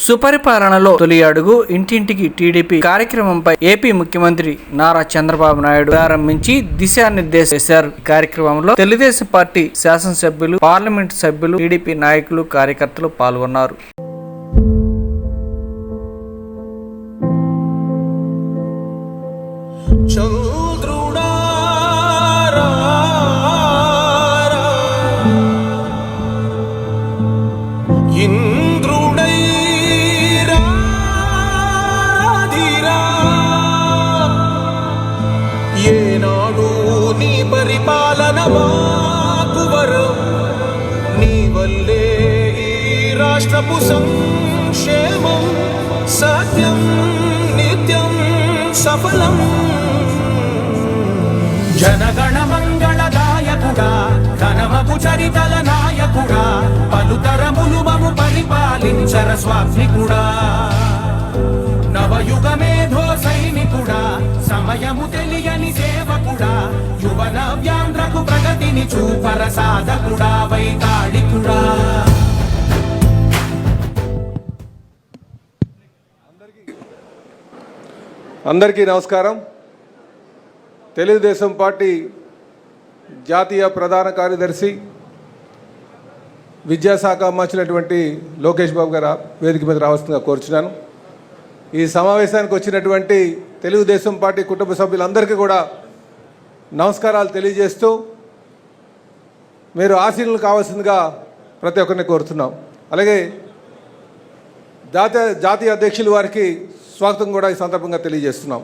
సుపరిపాలనలో తొలి అడుగు ఇంటింటికి టీడీపీ కార్యక్రమంపై ఏపీ ముఖ్యమంత్రి నారా చంద్రబాబు నాయుడు ప్రారంభించి దిశానిర్దేశం చేశారు. ఈ కార్యక్రమంలో తెలుగుదేశం పార్టీ శాసనసభ్యులు, పార్లమెంటు సభ్యులు, టీడీపీ నాయకులు, కార్యకర్తలు పాల్గొన్నారు. పరిపాలన మాకువరం నీ వల్లే ఈ రాష్ట్రపు సంక్షేమం సత్యం నిత్యం సఫలం. జనగణ మంగళదాయకుడా, ఘనమగు చరితల నాయకుడా, పలుతరములు మము పరిపాలించర స్వామికుడా, నవయుగ మేధో సైనికుడా, సమయము తెలియని సేవకుడా, యువన వ్యాంధ్రకు ప్రగతిని చూపర సాధకుడా, వైతాళికుడా. అందరికీ నమస్కారం. తెలుగుదేశం పార్టీ జాతీయ ప్రధాన కార్యదర్శి, విద్యాశాఖ మంత్రినటువంటి లోకేష్ బాబు గారు వేదిక మీద రావాల్సిందిగా కోరుచున్నాను. ఈ సమావేశానికి వచ్చినటువంటి తెలుగుదేశం పార్టీ కుటుంబ సభ్యులందరికీ కూడా నమస్కారాలు తెలియజేస్తూ మీరు ఆశీర్వాదాలు కావాల్సిందిగా ప్రతి ఒక్కరిని కోరుతున్నాం. అలాగే జాతీయ అధ్యక్షులు వారికి స్వాగతం కూడా ఈ సందర్భంగా తెలియజేస్తున్నాం.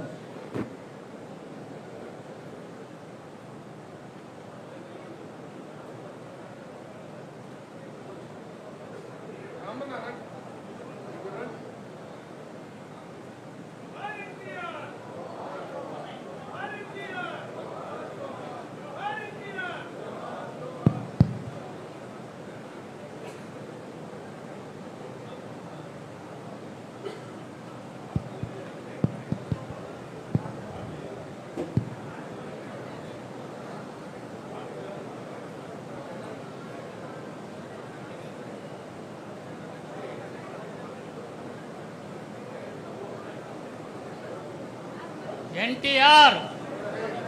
ఎన్టీఆర్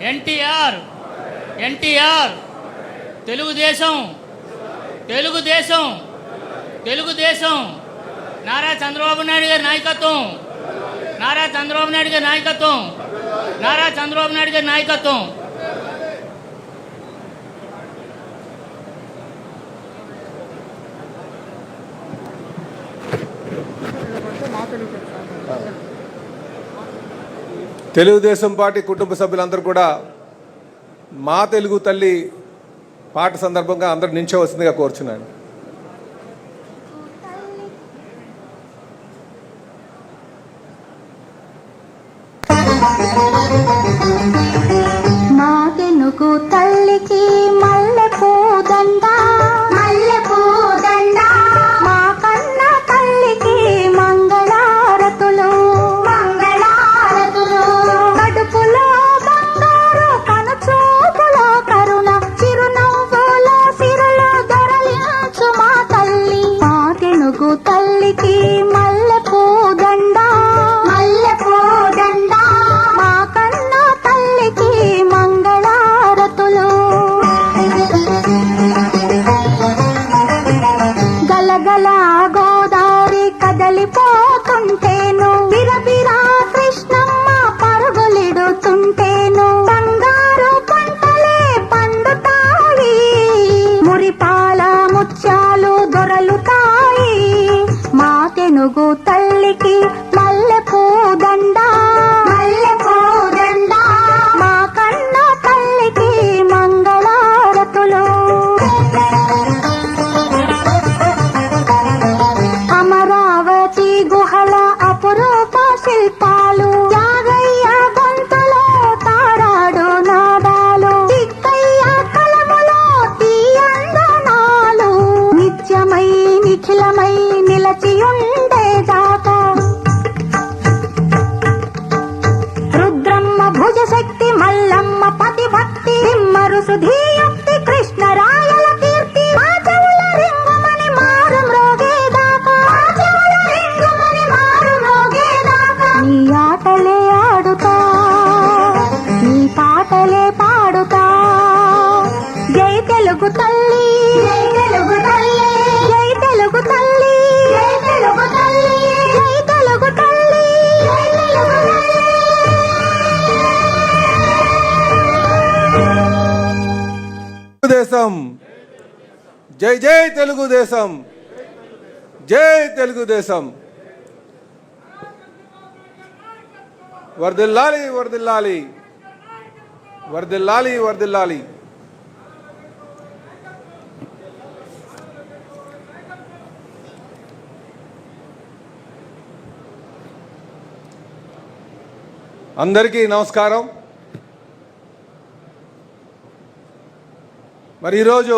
ఎన్టీఆర్ ఎన్టీఆర్ తెలుగుదేశం తెలుగుదేశం తెలుగుదేశం నారా చంద్రబాబు నాయుడు గారి నాయకత్వం, నారా చంద్రబాబు నాయుడు గారి నాయకత్వం, నారా చంద్రబాబు నాయుడు గారి నాయకత్వం. తెలుగుదేశం పార్టీ కుటుంబ సభ్యులందరూ కూడా మా తెలుగు తల్లి పాట సందర్భంగా అందరూ నించవలసిందిగా కోరుచున్నాను. మా తెలుగు తల్లికి మల్లె పూదండ, మల్లె పూదండ, మా కన్న తల్లికి మంగళారతులు, మంగళారతులు, కడుపులో బంగారు కనుచూపులో కరుణ, చిరునవ్వులో సిరులు దొరలించు మా తల్లి. మా తెలుగు తల్లికి మల్లె పూదండ, మల్లె పూదండ, మా కన్న తల్లికి మంగళారతులు. గలగల గోదావరి కదలిపోతుంటేను, బిరబిరా కృష్ణమ్మ పరుగులిడుతుంటేను, బంగారు పంటలే పండుతాయి, మురిపాల ముత్యాలు దొరలుతాయి. మా తెనుగు తల్లికి మల్లె పూదండ, మల్లె పూదండ, మా కన్న తల్లికి మంగళారతులు. అమరావతి గుహల అపురూప శిల్పాలు, యాగయ్య గొంతులో తారాడు నాదాలు, తిక్కయ్య కలములో తీయందనాలు, నిత్యమై నిఖిలమై నిలచియుండేదాకా రుద్రమ్మ భుజశక్తి, మల్లమ్మ పతిభక్తి, తిమ్మరు సుధీయుక్తి, కృష్ణరాయల కీర్తి, మా చెవుల రింగుమని మారు మ్రోగేదాకా, మా చెవుల రింగుమని తెలుగు తల్లి జై తెలుగు తల్లి జై తెలుగు తల్లి జై తెలుగు తల్లి జై తెలుగు తల్లి జై తెలుగు తల్లి దేశం జై జై తెలుగుదేశం జై తెలుగుదేశం వర్ధిల్లాలి వర్ధిల్లాలి వర్ధిల్లాలి వర్ధిల్లాలి అందరికీ నమస్కారం. మరి ఈరోజు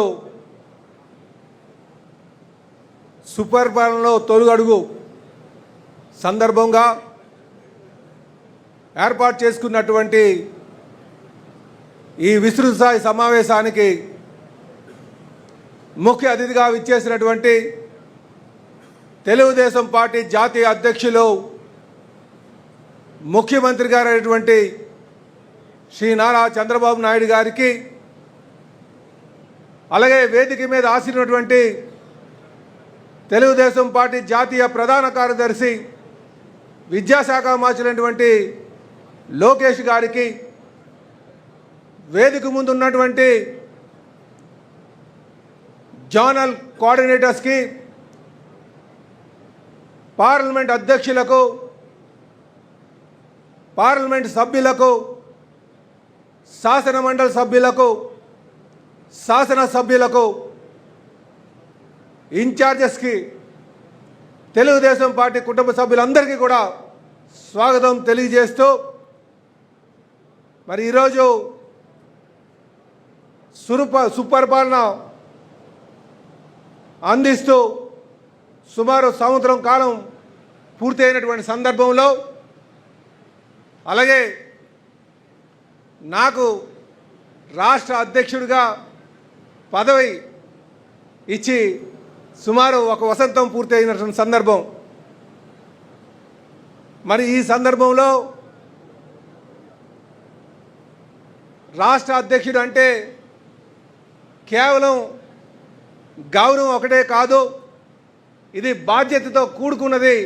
సుపరిపాలనలో తొలి అడుగు సందర్భంగా ఏర్పాటు చేసుకున్నటువంటి ఈ విస్తృత స్థాయి సమావేశానికి ముఖ్య అతిథిగా విచ్చేసినటువంటి తెలుగుదేశం పార్టీ జాతీయ అధ్యక్షులు ముఖ్యమంత్రి గారైనటువంటి శ్రీ నారా చంద్రబాబు నాయుడు గారికి, అలాగే వేదిక మీద ఆశీర్వటువంటి తెలుగుదేశం పార్టీ జాతీయ ప్రధాన కార్యదర్శి విద్యాశాఖ మార్చినటువంటి లోకేష్ గారికి, వేదిక ముందు ఉన్నటువంటి జోనల్ కోఆర్డినేటర్స్కి, పార్లమెంట్ అధ్యక్షులకు, పార్లమెంట్ సభ్యులకు, శాసన మండలి సభ్యులకు, శాసన సభ్యులకు, ఇన్ఛార్జెస్కి, తెలుగుదేశం పార్టీ కుటుంబ సభ్యులందరికీ కూడా స్వాగతం తెలియజేస్తూ, మరి ఈరోజు సుపరిపాలన అందిస్తూ సుమారు సంవత్సరం కాలం పూర్తయినటువంటి సందర్భంలో, అలాగే నాకు రాష్ట్ర అధ్యక్షుడిగా పదవి ఇచ్చి సుమారు ఒక వసంతం పూర్తయినటువంటి సందర్భం. మరి ఈ సందర్భంలో రాష్ట్ర అధ్యక్షుడు అంటే కేవలం గౌరవం ఒకటే కాదు, ఇది బాధ్యతతో కూడుకున్నది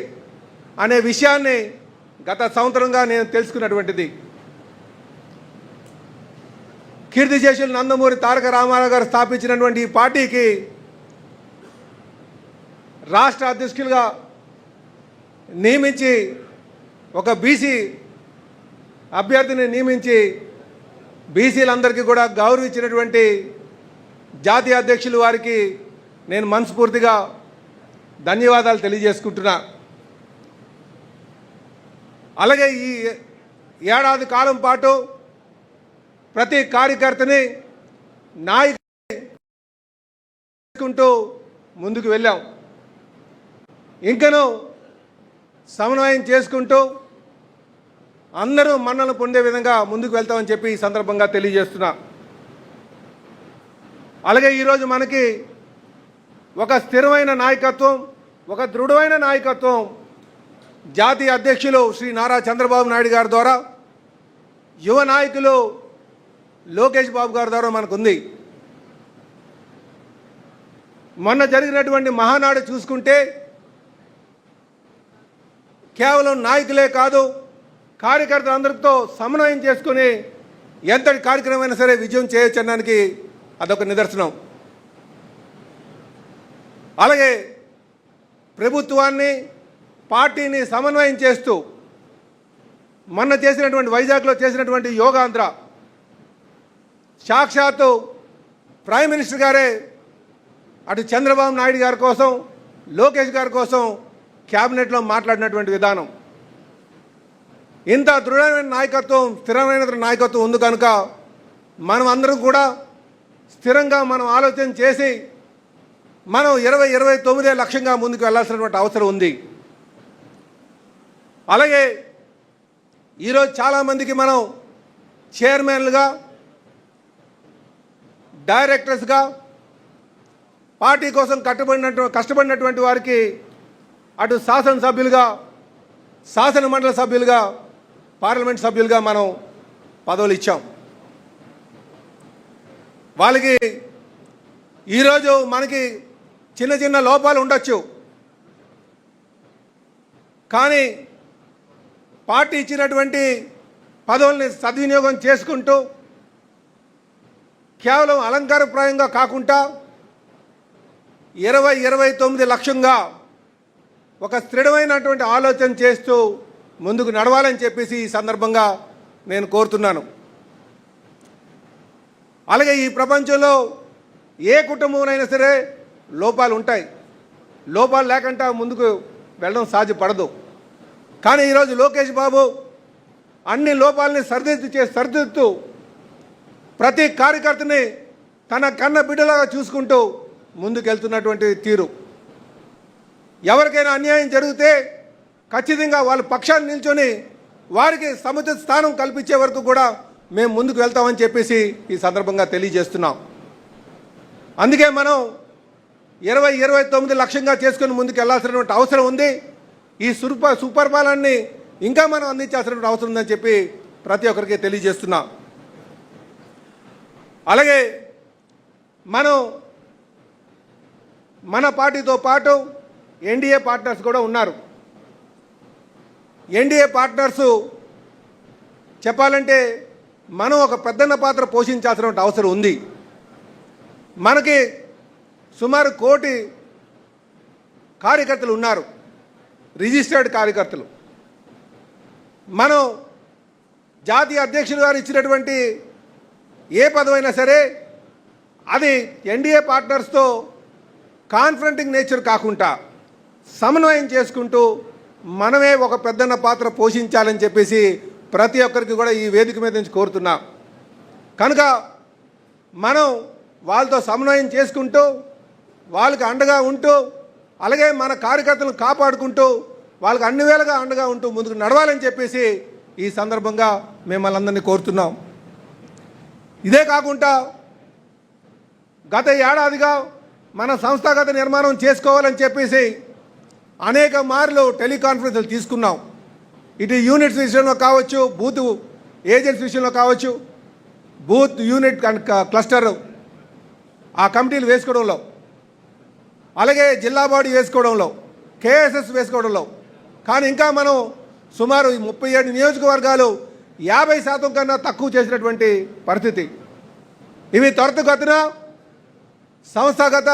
అనే విషయాన్ని గత సంవత్సరంగా నేను తెలుసుకున్నటువంటిది. కీర్తిశేషులు నందమూరి తారక రామారావు గారు స్థాపించినటువంటి ఈ పార్టీకి రాష్ట్ర అధ్యక్షులుగా నియమించి, ఒక బీసీ అభ్యర్థిని నియమించి బీసీలందరికీ కూడా గౌరవించినటువంటి జాతీయ అధ్యక్షులు వారికి నేను మనస్ఫూర్తిగా ధన్యవాదాలు తెలియజేసుకుంటున్నా. అలాగే ఈ ఏడాది కాలం పాటు ప్రతి కార్యకర్తని నాయకుంటూ ముందుకు వెళ్ళాం. ఇంకనూ సమన్వయం చేసుకుంటూ అందరూ మన్నలు పొందే విధంగా ముందుకు వెళ్తామని చెప్పి ఈ సందర్భంగా తెలియజేస్తున్నా. అలాగే ఈరోజు మనకి ఒక స్థిరమైన నాయకత్వం, ఒక దృఢమైన నాయకత్వం జాతీయ అధ్యక్షులు శ్రీ నారా చంద్రబాబు నాయుడు గారి ద్వారా, యువ నాయకులు లోకేష్ బాబు గారి ద్వారా మనకుంది. మొన్న జరిగినటువంటి మహానాడు చూసుకుంటే కేవలం నాయకులే కాదు, కార్యకర్తలందరితో సమన్వయం చేసుకుని ఎంతటి కార్యక్రమమైనా సరే విజయం చేయొచ్చనడానికి అదొక నిదర్శనం. అలాగే ప్రభుత్వాన్ని, పార్టీని సమన్వయం చేస్తూ మొన్న చేసినటువంటి వైజాగ్లో చేసినటువంటి యోగాంధ్ర, సాక్షాత్తు ప్రైమ్ మినిస్టర్ గారే అటు చంద్రబాబు నాయుడు గారి కోసం, లోకేష్ గారి కోసం క్యాబినెట్లో మాట్లాడినటువంటి విధానం, ఇంత దృఢమైన నాయకత్వం, స్థిరమైన నాయకత్వం ఉంది కనుక మనం అందరం కూడా స్థిరంగా మనం ఆలోచన చేసి మనం 2029 లక్ష్యంగా ముందుకు వెళ్లాల్సినటువంటి అవసరం ఉంది. అలాగే ఈరోజు చాలామందికి మనం చైర్మన్లుగా, డైరెక్టర్స్గా, పార్టీ కోసం కష్టపడినటువంటి వారికి అటు శాసనసభ్యులుగా, శాసన మండలి సభ్యులుగా, పార్లమెంట్ సభ్యులుగా మనం పదవులు ఇచ్చాం. వాళ్ళకి ఈరోజు మనకి చిన్న చిన్న లోపాలు ఉండొచ్చు, కానీ పార్టీ ఇచ్చినటువంటి పదవుల్ని సద్వినియోగం చేసుకుంటూ కేవలం అలంకారప్రాయంగా కాకుండా 2029 లక్ష్యంగా ఒక స్థిరమైనటువంటి ఆలోచన చేస్తూ ముందుకు నడవాలని చెప్పేసి ఈ సందర్భంగా నేను కోరుతున్నాను. అలాగే ఈ ప్రపంచంలో ఏ కుటుంబంలోనైనా సరే లోపాలు ఉంటాయి. లోపాలు లేకుండా ముందుకు వెళ్ళడం సాధ్యపడదు. కానీ ఈరోజు లోకేష్ బాబు అన్ని లోపాలని సరిదిద్దుతూ ప్రతి కార్యకర్తని తన కన్న బిడ్డలాగా చూసుకుంటూ ముందుకెళ్తున్నటువంటి తీరు, ఎవరికైనా అన్యాయం జరిగితే ఖచ్చితంగా వాళ్ళ పక్షాన్ని నిల్చొని వారికి సముచిత స్థానం కల్పించే వరకు కూడా మేము ముందుకు వెళ్తామని చెప్పేసి ఈ సందర్భంగా తెలియజేస్తున్నాం. అందుకే మనం 2029 లక్ష్యంగా చేసుకుని ముందుకు వెళ్ళాల్సినటువంటి అవసరం ఉంది. ఈ సుపరిపాలనని ఇంకా మనం అందించాల్సినటువంటి అవసరం ఉందని చెప్పి ప్రతి ఒక్కరికి తెలియజేస్తున్నాం. అలాగే మనం మన పార్టీతో పాటు ఎన్డీఏ పార్ట్నర్స్ కూడా ఉన్నారు. ఎన్డీఏ పార్ట్నర్సు చెప్పాలంటే మనం ఒక పెద్దన్న పాత్ర పోషించాల్సిన అవసరం ఉంది. మనకి సుమారు 1 కోటి కార్యకర్తలు ఉన్నారు, రిజిస్టర్డ్ కార్యకర్తలు. మనం జాతీయ అధ్యక్షులు గారు ఇచ్చినటువంటి ఏ పదవైనా సరే అది ఎన్డీఏ పార్ట్నర్స్తో కాన్ఫరెంటింగ్ నేచర్ కాకుండా సమన్వయం చేసుకుంటూ మనమే ఒక పెద్దన్న పాత్ర పోషించాలని చెప్పేసి ప్రతి ఒక్కరికి కూడా ఈ వేదిక మీద నుంచి కోరుతున్నా. కనుక మనం వాళ్ళతో సమన్వయం చేసుకుంటూ వాళ్ళకి అండగా ఉంటూ అలాగే మన కార్యకర్తలను కాపాడుకుంటూ వాళ్ళకి అన్ని వేళగా అండగా ఉంటూ ముందుకు నడవాలని చెప్పేసి ఈ సందర్భంగా మిమ్మల్ని అందరినీ కోరుతున్నాం. ఇదే కాకుండా గత ఏడాదిగా మన సంస్థాగత నిర్మాణం చేసుకోవాలని చెప్పేసి అనేక మార్లు టెలికాన్ఫరెన్స్లు తీసుకున్నాం. ఇటు యూనిట్స్ విషయంలో కావచ్చు, బూత్ ఏజెంట్స్ విషయంలో కావచ్చు, బూత్ యూనిట్ క్లస్టర్ ఆ కమిటీలు వేసుకోవడంలో, అలాగే జిల్లా బాడీ వేసుకోవడంలో, కేఎస్ఎస్ వేసుకోవడంలో. కానీ ఇంకా మనం సుమారు 37 నియోజకవర్గాలు 50% కన్నా తక్కువ చేసినటువంటి పరిస్థితి. ఇవి త్వరితగతిన సంస్థాగత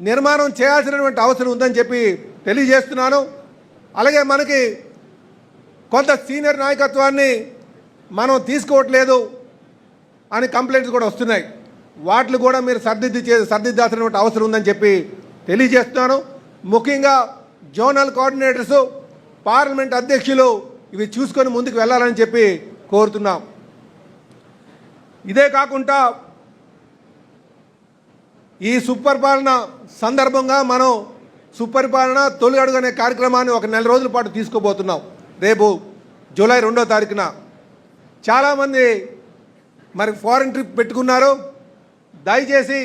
నిర్మాణం చేయాల్సినటువంటి అవసరం ఉందని చెప్పి తెలియజేస్తున్నాను. అలాగే మనకి కొంత సీనియర్ నాయకత్వాన్ని మనం తీసుకోవట్లేదు అని కంప్లైంట్స్ కూడా వస్తున్నాయి. వాటిని కూడా మీరు సర్దిద్దాల్సినటువంటి అవసరం ఉందని చెప్పి తెలియజేస్తున్నాను. ముఖ్యంగా జోనల్ కోఆర్డినేటర్సు, పార్లమెంట్ అధ్యక్షులు ఇవి చూసుకొని ముందుకు వెళ్ళాలని చెప్పి కోరుతున్నాం. ఇదే కాకుండా ఈ సుపరిపాలన సందర్భంగా మనం సుపరిపాలన తొలి అడుగు అనే కార్యక్రమాన్ని ఒక 4 రోజుల పాటు తీసుకోబోతున్నాం. రేపు జూలై 2వ తారీఖున చాలామంది మరి ఫారిన్ ట్రిప్ పెట్టుకున్నారు. దయచేసి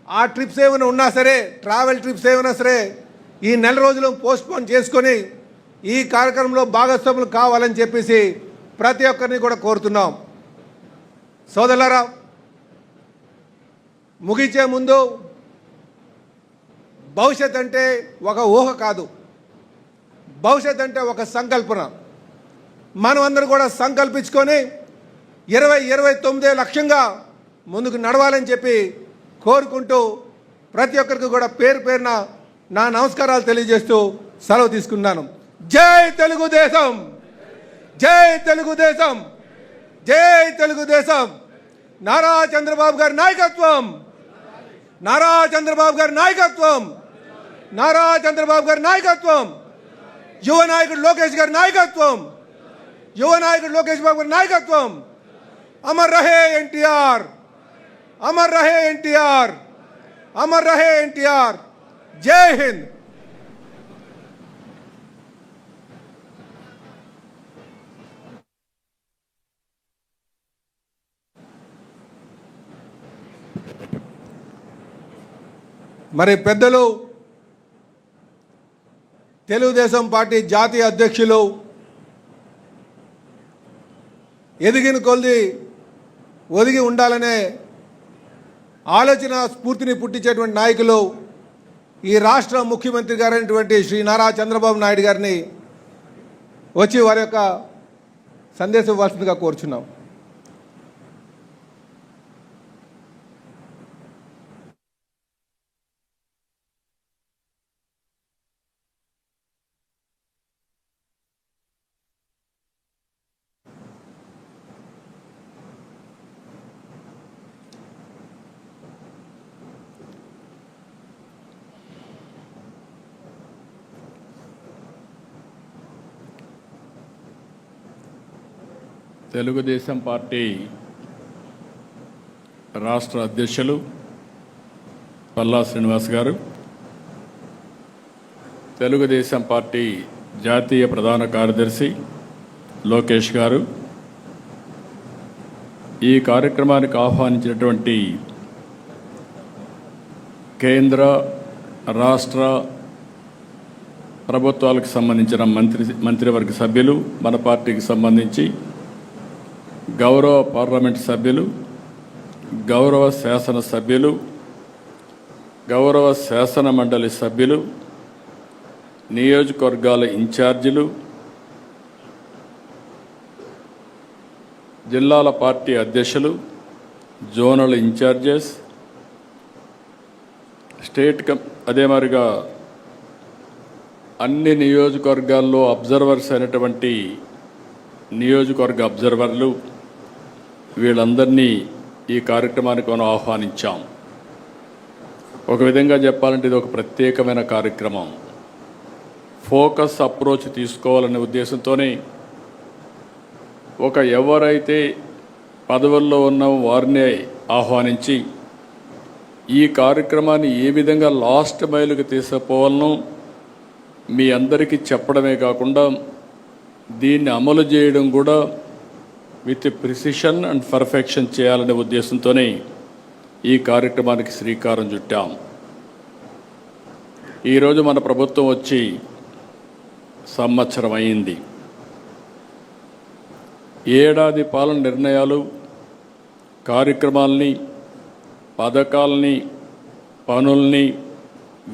ఆ ట్రిప్స్ ఏమైనా ఉన్నా సరే, ట్రావెల్ ట్రిప్స్ ఏమైనా సరే ఈ 4 రోజులు పోస్ట్పోన్ చేసుకొని ఈ కార్యక్రమంలో భాగస్వాములు కావాలని చెప్పేసి ప్రతి ఒక్కరిని కూడా కోరుతున్నాం. సోదరులారా, ముగించే ముందు భవిష్యత్ అంటే ఒక ఊహ కాదు, భవిష్యత్ అంటే ఒక సంకల్పన. మనం అందరూ కూడా సంకల్పించుకొని 2029 లక్ష్యంగా ముందుకు నడవాలని చెప్పి కోరుకుంటూ ప్రతి ఒక్కరికి కూడా పేరు పేరున నా నమస్కారాలు తెలియజేస్తూ సెలవు తీసుకున్నాను. జై తెలుగుదేశం, జై తెలుగుదేశం, జై తెలుగుదేశం. నారా చంద్రబాబు గారి నాయకత్వం, నారా చంద్రబాబు గారి నాయకత్వం, నారా చంద్రబాబు గారి నాయకత్వం, యువ నాయకుడు లోకేష్ గారి నాయకత్వం, యువ నాయకుడు లోకేష్ బాబు గారి నాయకత్వం. అమర్ రహే ఎన్టీఆర్, అమర్ రహే ఎన్టీఆర్, అమర్ రహే ఎన్టీఆర్. జై హింద్. మరి పెద్దలు తెలుగుదేశం పార్టీ జాతీయ అధ్యక్షులు ఎదిగిన కొద్ది ఒదిగి ఉండాలనే ఆలోచన స్ఫూర్తిని పుట్టించేటువంటి నాయకులు ఈ రాష్ట్ర ముఖ్యమంత్రి గారైనటువంటి శ్రీ నారా చంద్రబాబు నాయుడు గారిని వచ్చి వారి యొక్క సందేశం ఇవ్వాల్సిందిగా కోరుచున్నాం. తెలుగుదేశం పార్టీ రాష్ట్ర అధ్యక్షులు పల్లా శ్రీనివాస్ గారు, తెలుగుదేశం పార్టీ జాతీయ ప్రధాన కార్యదర్శి లోకేష్ గారు, ఈ కార్యక్రమానికి ఆహ్వానించినటువంటి కేంద్ర రాష్ట్ర ప్రభుత్వాలకు సంబంధించిన మంత్రివర్గ సభ్యులు, మన పార్టీకి సంబంధించి గౌరవ పార్లమెంట్ సభ్యులు, గౌరవ శాసన సభ్యులు, గౌరవ శాసన మండలి సభ్యులు, నియోజకవర్గాల ఇన్ఛార్జీలు, జిల్లాల పార్టీ అధ్యక్షులు, జోనల్ ఇన్ఛార్జెస్, అదే మరిగా అన్ని నియోజకవర్గాల్లో అబ్జర్వర్స్ అయినటువంటి నియోజకవర్గ అబ్జర్వర్లు, వీళ్ళందరినీ ఈ కార్యక్రమానికి మనం ఆహ్వానించాం. ఒక విధంగా చెప్పాలంటే ఇది ఒక ప్రత్యేకమైన కార్యక్రమం. ఫోకస్ అప్రోచ్ తీసుకోవాలనే ఉద్దేశంతోనే ఎవరైతే పదవుల్లో ఉన్న వారిని ఆహ్వానించి ఈ కార్యక్రమాన్ని ఏ విధంగా లాస్ట్ మైలుకి తీసుకుపోవాలనో మీ అందరికీ చెప్పడమే కాకుండా దీన్ని అమలు చేయడం కూడా విత్ ప్రిసిషన్ అండ్ పర్ఫెక్షన్ చేయాలనే ఉద్దేశంతోనే ఈ కార్యక్రమానికి శ్రీకారం చుట్టాం. ఈరోజు మన ప్రభుత్వం వచ్చి సంవత్సరం అయింది. ఏడాది పాలన నిర్ణయాలు, కార్యక్రమాల్ని, పథకాలని, పనుల్ని,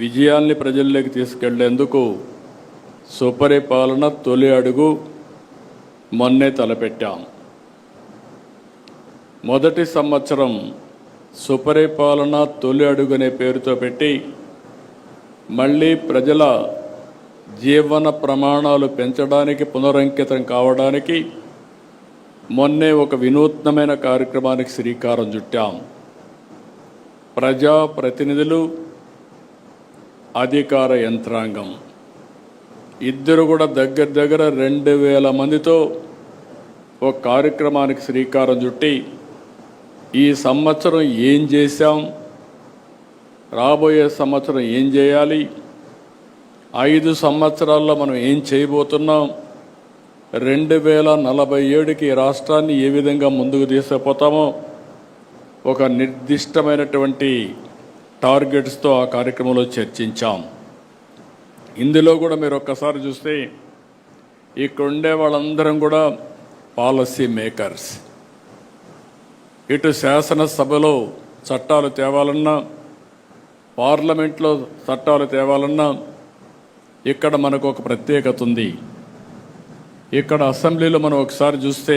విజయాల్ని ప్రజల్లోకి తీసుకెళ్లేందుకు సుపరిపాలన తొలి అడుగు మొన్నే తలపెట్టాం. మొదటి సంవత్సరం సుపరిపాలన తొలి అడుగు అనే పేరుతో పెట్టి మళ్ళీ ప్రజల జీవన ప్రమాణాలు పెంచడానికి, పునరంకితం కావడానికి మొన్నే ఒక వినూత్నమైన కార్యక్రమానికి శ్రీకారం చుట్టాం. ప్రజాప్రతినిధులు, అధికార యంత్రాంగం ఇద్దరు కూడా దగ్గర 2000 మందితో ఒక కార్యక్రమానికి శ్రీకారం చుట్టి ఈ సంవత్సరం ఏం చేశాం, రాబోయే సంవత్సరం ఏం చేయాలి, 5 సంవత్సరాల్లో మనం ఏం చేయబోతున్నాం, 2047కి రాష్ట్రాన్ని ఏ విధంగా ముందుకు తీసుకుపోతామో ఒక నిర్దిష్టమైనటువంటి టార్గెట్స్తో ఆ కార్యక్రమంలో చర్చించాం. ఇందులో కూడా మీరు ఒక్కసారి చూస్తే ఇక్కడ ఉండే వాళ్ళందరం కూడా పాలసీ మేకర్స్. ఇటు శాసనసభలో చట్టాలు తేవాలన్నా, పార్లమెంట్లో చట్టాలు తేవాలన్నా ఇక్కడ మనకు ఒక ప్రత్యేకత ఉంది. ఇక్కడ అసెంబ్లీలో మనం ఒకసారి చూస్తే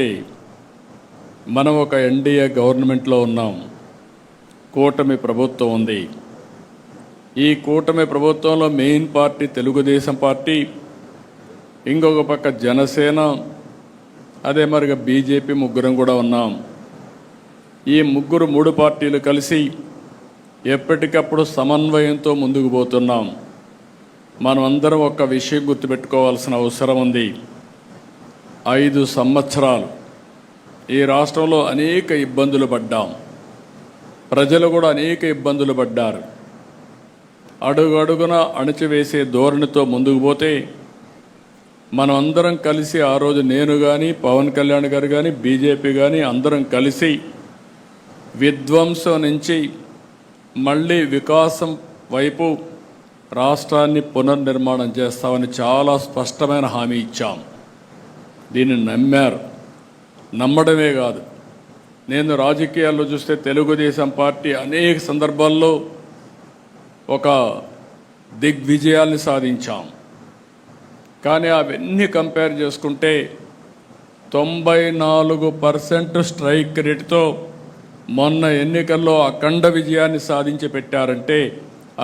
మనం ఒక ఎన్డీఏ గవర్నమెంట్లో ఉన్నాం, కూటమి ప్రభుత్వం ఉంది. ఈ కూటమి ప్రభుత్వంలో మెయిన్ పార్టీ తెలుగుదేశం పార్టీ, ఇంకొక పక్క జనసేన, అదే మరిగా బీజేపీ, ముగ్గురం కూడా ఉన్నాం. ఈ ముగ్గురు 3 పార్టీలు కలిసి ఎప్పటికప్పుడు సమన్వయంతో ముందుకు పోతున్నాం. మనం అందరం ఒక విషయం గుర్తుపెట్టుకోవాల్సిన అవసరం ఉంది. 5 సంవత్సరాలు ఈ రాష్ట్రంలో అనేక ఇబ్బందులు పడ్డాం. ప్రజలు కూడా అనేక ఇబ్బందులు పడ్డారు. అడుగడుగున అణచివేసే ధోరణితో ముందుకు పోతే మనం అందరం కలిసి ఆ రోజు నేను కానీ, పవన్ కళ్యాణ్ గారు కానీ, బీజేపీ కానీ అందరం కలిసి విధ్వంసం నుంచి మళ్ళీ వికాసం వైపు రాష్ట్రాన్ని పునర్నిర్మాణం చేస్తామని చాలా స్పష్టమైన హామీ ఇచ్చాం. దీన్ని నమ్మారు. నమ్మడమే కాదు, నేను రాజకీయాల్లో చూస్తే తెలుగుదేశం పార్టీ అనేక సందర్భాల్లో ఒక దిగ్విజయాల్ని సాధించాం. కానీ అవన్నీ కంపేర్ చేసుకుంటే 94% స్ట్రైక్ రేటుతో మొన్న ఎన్నికల్లో అఖండ విజయాన్ని సాధించి పెట్టారంటే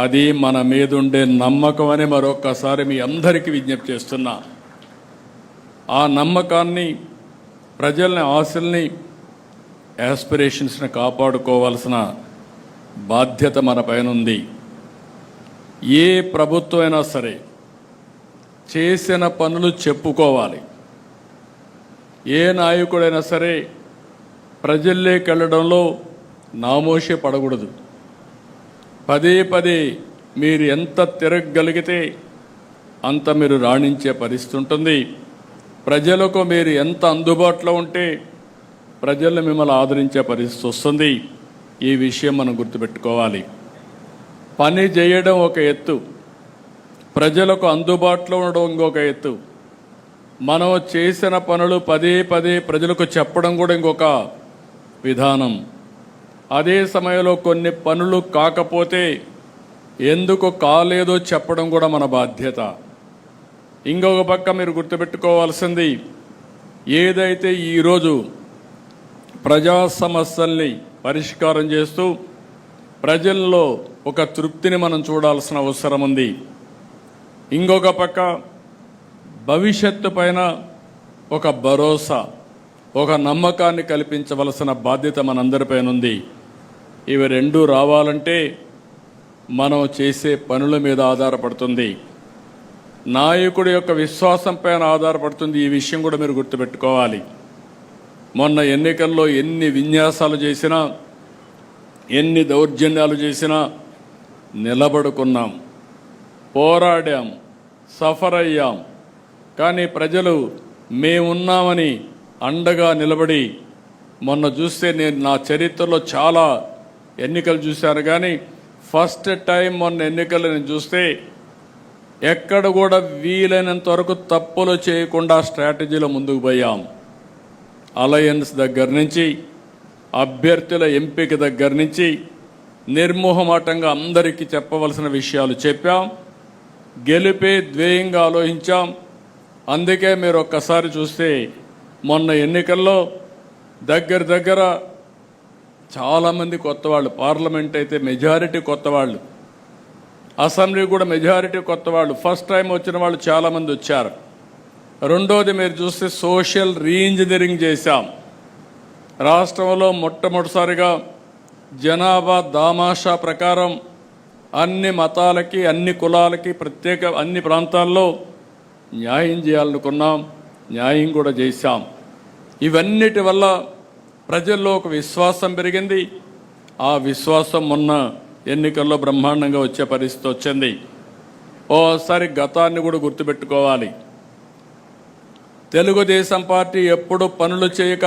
అది మన మీదుండే నమ్మకం అని మరొక్కసారి మీ అందరికీ విజ్ఞప్తి చేస్తున్నా. ఆ నమ్మకాన్ని, ప్రజల్ని, ఆశల్ని, యాస్పిరేషన్స్ని కాపాడుకోవాల్సిన బాధ్యత మన పైన ఉంది. ఏ ప్రభుత్వం అయినా సరే చేసిన పనులు చెప్పుకోవాలి. ఏ నాయకుడైనా సరే ప్రజల్లోకి వెళ్ళడంలో నామోషి పడకూడదు. పదే పదే మీరు ఎంత తిరగగలిగితే అంత మీరు రాణించే పరిస్థితి ఉంటుంది. ప్రజలకు మీరు ఎంత అందుబాటులో ఉంటే ప్రజలు మిమ్మల్ని ఆదరించే పరిస్థితి వస్తుంది. ఈ విషయం మనం గుర్తుపెట్టుకోవాలి. పని చేయడం ఒక ఎత్తు, ప్రజలకు అందుబాటులో ఉండడం ఇంకొక ఎత్తు. మనం చేసిన పనులు పదే పదే ప్రజలకు చెప్పడం కూడా ఇంకొక విధానం. అదే సమయంలో కొన్ని పనులు కాకపోతే ఎందుకు కాలేదో చెప్పడం కూడా మన బాధ్యత. ఇంకొక పక్క మీరు గుర్తుపెట్టుకోవాల్సింది, ఏదైతే ఈరోజు ప్రజా సమస్యల్ని పరిష్కారం చేస్తూ ప్రజల్లో ఒక తృప్తిని మనం చూడాల్సిన అవసరం ఉంది. ఇంకొక పక్క భవిష్యత్తు పైన ఒక భరోసా, ఒక నమ్మకాన్ని కల్పించవలసిన బాధ్యత మనందరిపైన ఉంది. ఇవి రెండూ రావాలంటే మనం చేసే పనుల మీద ఆధారపడుతుంది, నాయకుడి యొక్క విశ్వాసం పైన ఆధారపడుతుంది. ఈ విషయం కూడా మీరు గుర్తుపెట్టుకోవాలి. మొన్న ఎన్నికల్లో ఎన్ని విన్యాసాలు చేసినా, ఎన్ని దౌర్జన్యాలు చేసినా నిలబడుకున్నాం, పోరాడాం, సఫర్ అయ్యాం. కానీ ప్రజలు మేమున్నామని అండగా నిలబడి, మొన్న చూస్తే నేను నా చరిత్రలో చాలా ఎన్నికలు చూశాను, కానీ ఫస్ట్ టైం మొన్న ఎన్నికలు నేను చూస్తే ఎక్కడ కూడా వీలైనంత వరకు తప్పులు చేయకుండా స్ట్రాటజీలో ముందుకు పోయాం. అలయన్స్ దగ్గర నుంచి, అభ్యర్థుల ఎంపిక దగ్గర నుంచి నిర్మోహమాటంగా అందరికీ చెప్పవలసిన విషయాలు చెప్పాం. గెలిపే ధ్యేయంగా ఆలోచించాం. అందుకే మీరు ఒక్కసారి చూస్తే మొన్న ఎన్నికల్లో దగ్గర చాలామంది కొత్త వాళ్ళు, పార్లమెంట్ అయితే మెజారిటీ కొత్త వాళ్ళు, అసెంబ్లీ కూడా మెజారిటీ కొత్త వాళ్ళు, ఫస్ట్ టైం వచ్చిన వాళ్ళు చాలామంది వచ్చారు. రెండోది మీరు చూస్తే సోషల్ రీఇంజనీరింగ్ చేశాం. రాష్ట్రంలో మొట్టమొదటిసారిగా జనాభా దామాషా ప్రకారం అన్ని మతాలకి, అన్ని కులాలకి, ప్రత్యేక అన్ని ప్రాంతాల్లో న్యాయం చేయాలనుకున్నాం, న్యాయం కూడా చేశాం. ఇవన్నిటి వల్ల ప్రజల్లో ఒక విశ్వాసం పెరిగింది. ఆ విశ్వాసం మొన్న ఎన్నికల్లో బ్రహ్మాండంగా వచ్చే పరిస్థితి వచ్చింది. ఓసారి గతాన్ని కూడా గుర్తుపెట్టుకోవాలి. తెలుగుదేశం పార్టీ ఎప్పుడు పనులు చేయక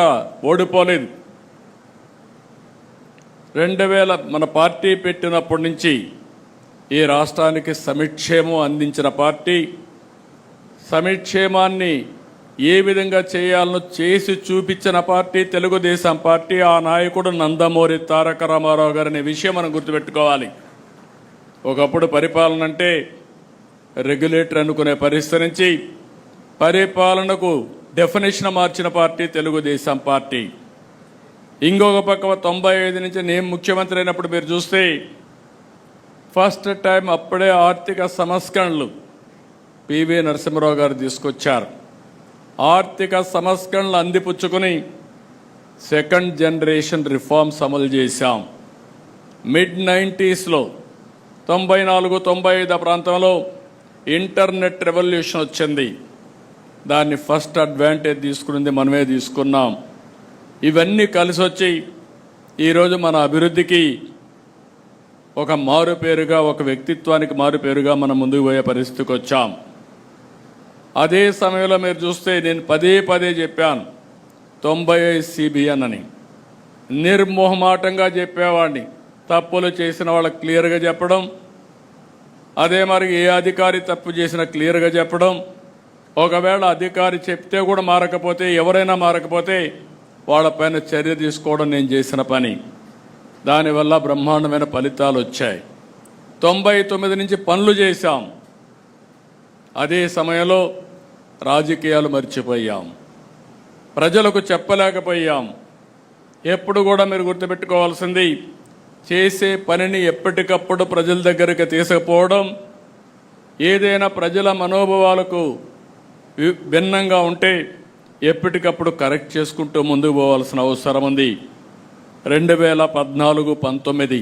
ఓడిపోలేదు. 2000 మన పార్టీ పెట్టినప్పటి నుంచి ఈ రాష్ట్రానికి సంక్షేమం అందించిన పార్టీ, సంక్షేమాన్ని ఏ విధంగా చేయాలనో చేసి చూపించిన పార్టీ తెలుగుదేశం పార్టీ. ఆ నాయకుడు నందమూరి తారక రామారావు గారు అనే విషయం మనం గుర్తుపెట్టుకోవాలి. ఒకప్పుడు పరిపాలన అంటే రెగ్యులేటర్ అనుకునే పరిస్థితి నుంచి పరిపాలనకు డెఫినేషన్ మార్చిన పార్టీ తెలుగుదేశం పార్టీ. ఇంకొక పక్క 95 నుంచి నేను ముఖ్యమంత్రి అయినప్పుడు మీరు చూస్తే ఫస్ట్ టైం అప్పుడే ఆర్థిక సంస్కరణలు పివి నరసింహారావు గారు తీసుకొచ్చారు. ఆర్థిక సంస్కరణలు అందిపుచ్చుకొని సెకండ్ జనరేషన్ రిఫార్మ్స్ అమలు చేశాం. మిడ్-90s 94-95 ప్రాంతంలో ఇంటర్నెట్ రెవల్యూషన్ వచ్చింది. దాన్ని ఫస్ట్ అడ్వాంటేజ్ తీసుకున్నది మనమే తీసుకున్నాం. ఇవన్నీ కలిసి వచ్చి ఈరోజు మన అభివృద్ధికి ఒక మారుపేరుగా, ఒక వ్యక్తిత్వానికి మారుపేరుగా మనం ముందుకు పోయే పరిస్థితికి వచ్చాం. అదే సమయంలో మీరు చూస్తే నేను పదే చెప్పాను 95 CBN అని. నిర్మోహమాటంగా చెప్పేవాడిని. తప్పులు చేసిన వాళ్ళకి క్లియర్గా చెప్పడం, అదే మరి ఏ అధికారి తప్పు చేసినా క్లియర్గా చెప్పడం. ఒకవేళ అధికారి చెప్తే కూడా మారకపోతే, ఎవరైనా మారకపోతే వాళ్ళపైన చర్య తీసుకోవడం నేను చేసిన పని. దానివల్ల బ్రహ్మాండమైన ఫలితాలు వచ్చాయి. 99 నుంచి పనులు చేశాం. అదే సమయంలో రాజకీయాలు మర్చిపోయాం, ప్రజలకు చెప్పలేకపోయాం. ఎప్పుడు కూడా మీరు గుర్తుపెట్టుకోవాల్సింది, చేసే పనిని ఎప్పటికప్పుడు ప్రజల దగ్గరికి తీసుకుపోవడం, ఏదైనా ప్రజల మనోభావాలకు భిన్నంగా ఉంటే ఎప్పటికప్పుడు కరెక్ట్ చేసుకుంటూ ముందుకు పోవాల్సిన అవసరం ఉంది. 2014-19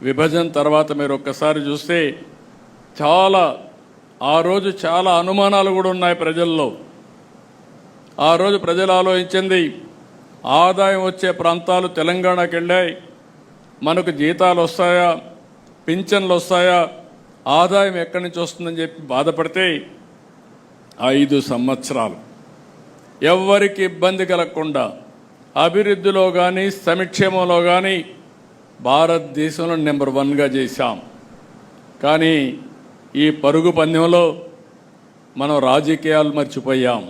విభజన తర్వాత మీరు ఒక్కసారి చూస్తే ఆ రోజు చాలా అనుమానాలు కూడా ఉన్నాయి ప్రజల్లో. ఆ రోజు ప్రజలు ఆలోచించింది, ఆదాయం వచ్చే ప్రాంతాలు తెలంగాణకి వెళ్ళాయి, మనకు జీతాలు వస్తాయా, పింఛన్లు వస్తాయా, ఆదాయం ఎక్కడి నుంచి వస్తుందని చెప్పి బాధపడితే 5 సంవత్సరాలు ఎవ్వరికి ఇబ్బంది కలగకుండా అభివృద్ధిలో కానీ సంక్షేమంలో కానీ భారతదేశంలో నెంబర్ 1గా చేశాం. కానీ ఈ పరుగు పందెంలో మనం రాజకీయాలు మర్చిపోయాం,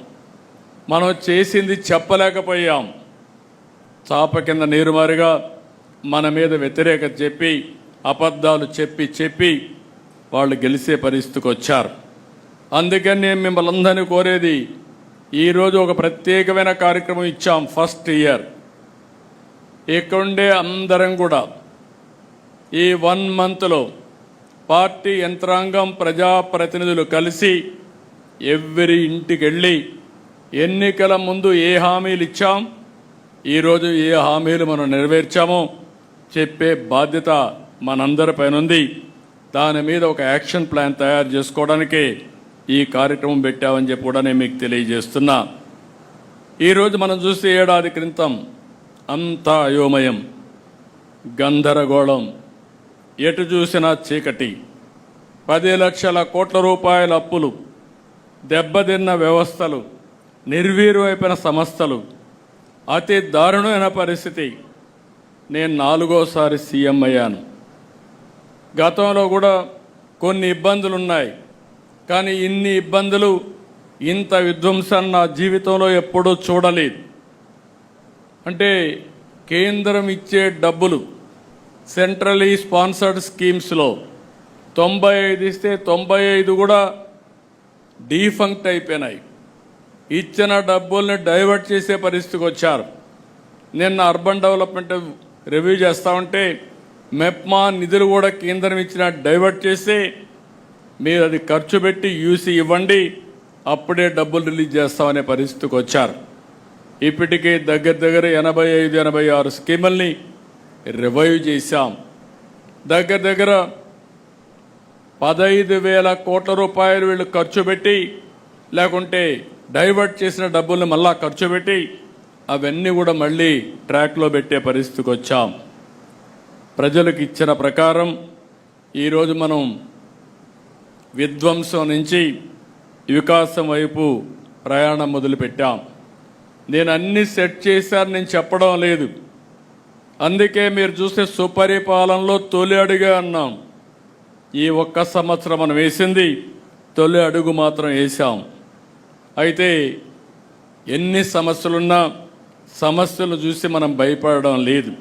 మనం చేసింది చెప్పలేకపోయాం. చాప కింద నీరుమారిగా మన మీద వ్యతిరేకత చెప్పి అబద్ధాలు చెప్పి వాళ్ళు గెలిచే పరిస్థితికి వచ్చారు. అందుకని నేను మిమ్మల్ని అందరినీ కోరేది, ఈరోజు ఒక ప్రత్యేకమైన కార్యక్రమం ఇచ్చాం. ఫస్ట్ ఇయర్ ఇక్కడుండే అందరం కూడా ఈ 1 మంత్లో పార్టీ యంత్రాంగం, ప్రజాప్రతినిధులు కలిసి ఎవ్రీ ఇంటికి వెళ్ళి ఎన్నికల ముందు ఏ హామీలు ఇచ్చాం, ఈరోజు ఏ హామీలు మనం నెరవేర్చామో చెప్పే బాధ్యత మనందరిపైన ఉంది. దాని మీద ఒక యాక్షన్ ప్లాన్ తయారు చేసుకోవడానికే ఈ కార్యక్రమం పెట్టామని చెప్పి కూడా నేను మీకు తెలియజేస్తున్నా. ఈరోజు మనం చూస్తే ఏడాది క్రితం అంతా అయోమయం, గందరగోళం, ఎటు చూసినా చీకటి, 10 లక్షల కోట్ల రూపాయల అప్పులు, దెబ్బతిన్న వ్యవస్థలు, నిర్వీర్యమైపోయిన సంస్థలు, అతి దారుణమైన పరిస్థితి. నేను 4వసారి సీఎం అయ్యాను. గతంలో కూడా కొన్ని ఇబ్బందులు ఉన్నాయి, కానీ ఇన్ని ఇబ్బందులు, ఇంత విధ్వంసం నా జీవితంలో ఎప్పుడూ చూడలేదు. అంటే కేంద్రం ఇచ్చే డబ్బులు సెంట్రలీ స్పాన్సర్డ్ స్కీమ్స్లో 95 ఇస్తే 95 కూడా డీఫంక్ట్ అయిపోయినాయి. ఇచ్చిన డబ్బుల్ని డైవర్ట్ చేసే పరిస్థితికి వచ్చారు. నిన్న అర్బన్ డెవలప్మెంట్ రివ్యూ చేస్తా ఉంటే మెప్మా నిధులు కూడా కేంద్రం ఇచ్చిన డైవర్ట్ చేస్తే మీరు అది ఖర్చు పెట్టి యూసీ ఇవ్వండి, అప్పుడే డబ్బులు రిలీజ్ చేస్తామనే పరిస్థితికి వచ్చారు. ఇప్పటికే దగ్గర 85-86 స్కీముల్ని రివైవ్ చేశాం. దగ్గర 15,000 కోట్ల రూపాయలు వీళ్ళు ఖర్చు పెట్టి, లేకుంటే డైవర్ట్ చేసిన డబ్బుల్ని మళ్ళా ఖర్చు పెట్టి అవన్నీ కూడా మళ్ళీ ట్రాక్లో పెట్టే పరిస్థితికి వచ్చాం. ప్రజలకు ఇచ్చిన ప్రకారం ఈరోజు మనం విధ్వంసం నుంచి వికాసం వైపు ప్రయాణం మొదలుపెట్టాం. నేను అన్ని సెట్ చేశాను నేను చెప్పడం లేదు. అందుకే మీరు చూస్తే సుపరిపాలనలో తొలి అడుగే అన్నాం. ఈ 1 సంవత్సరం మనం వేసింది తొలి అడుగు మాత్రం వేసాం. అయితే ఎన్ని సమస్యలున్నా సమస్యలు చూసి మనం భయపడడం లేదు.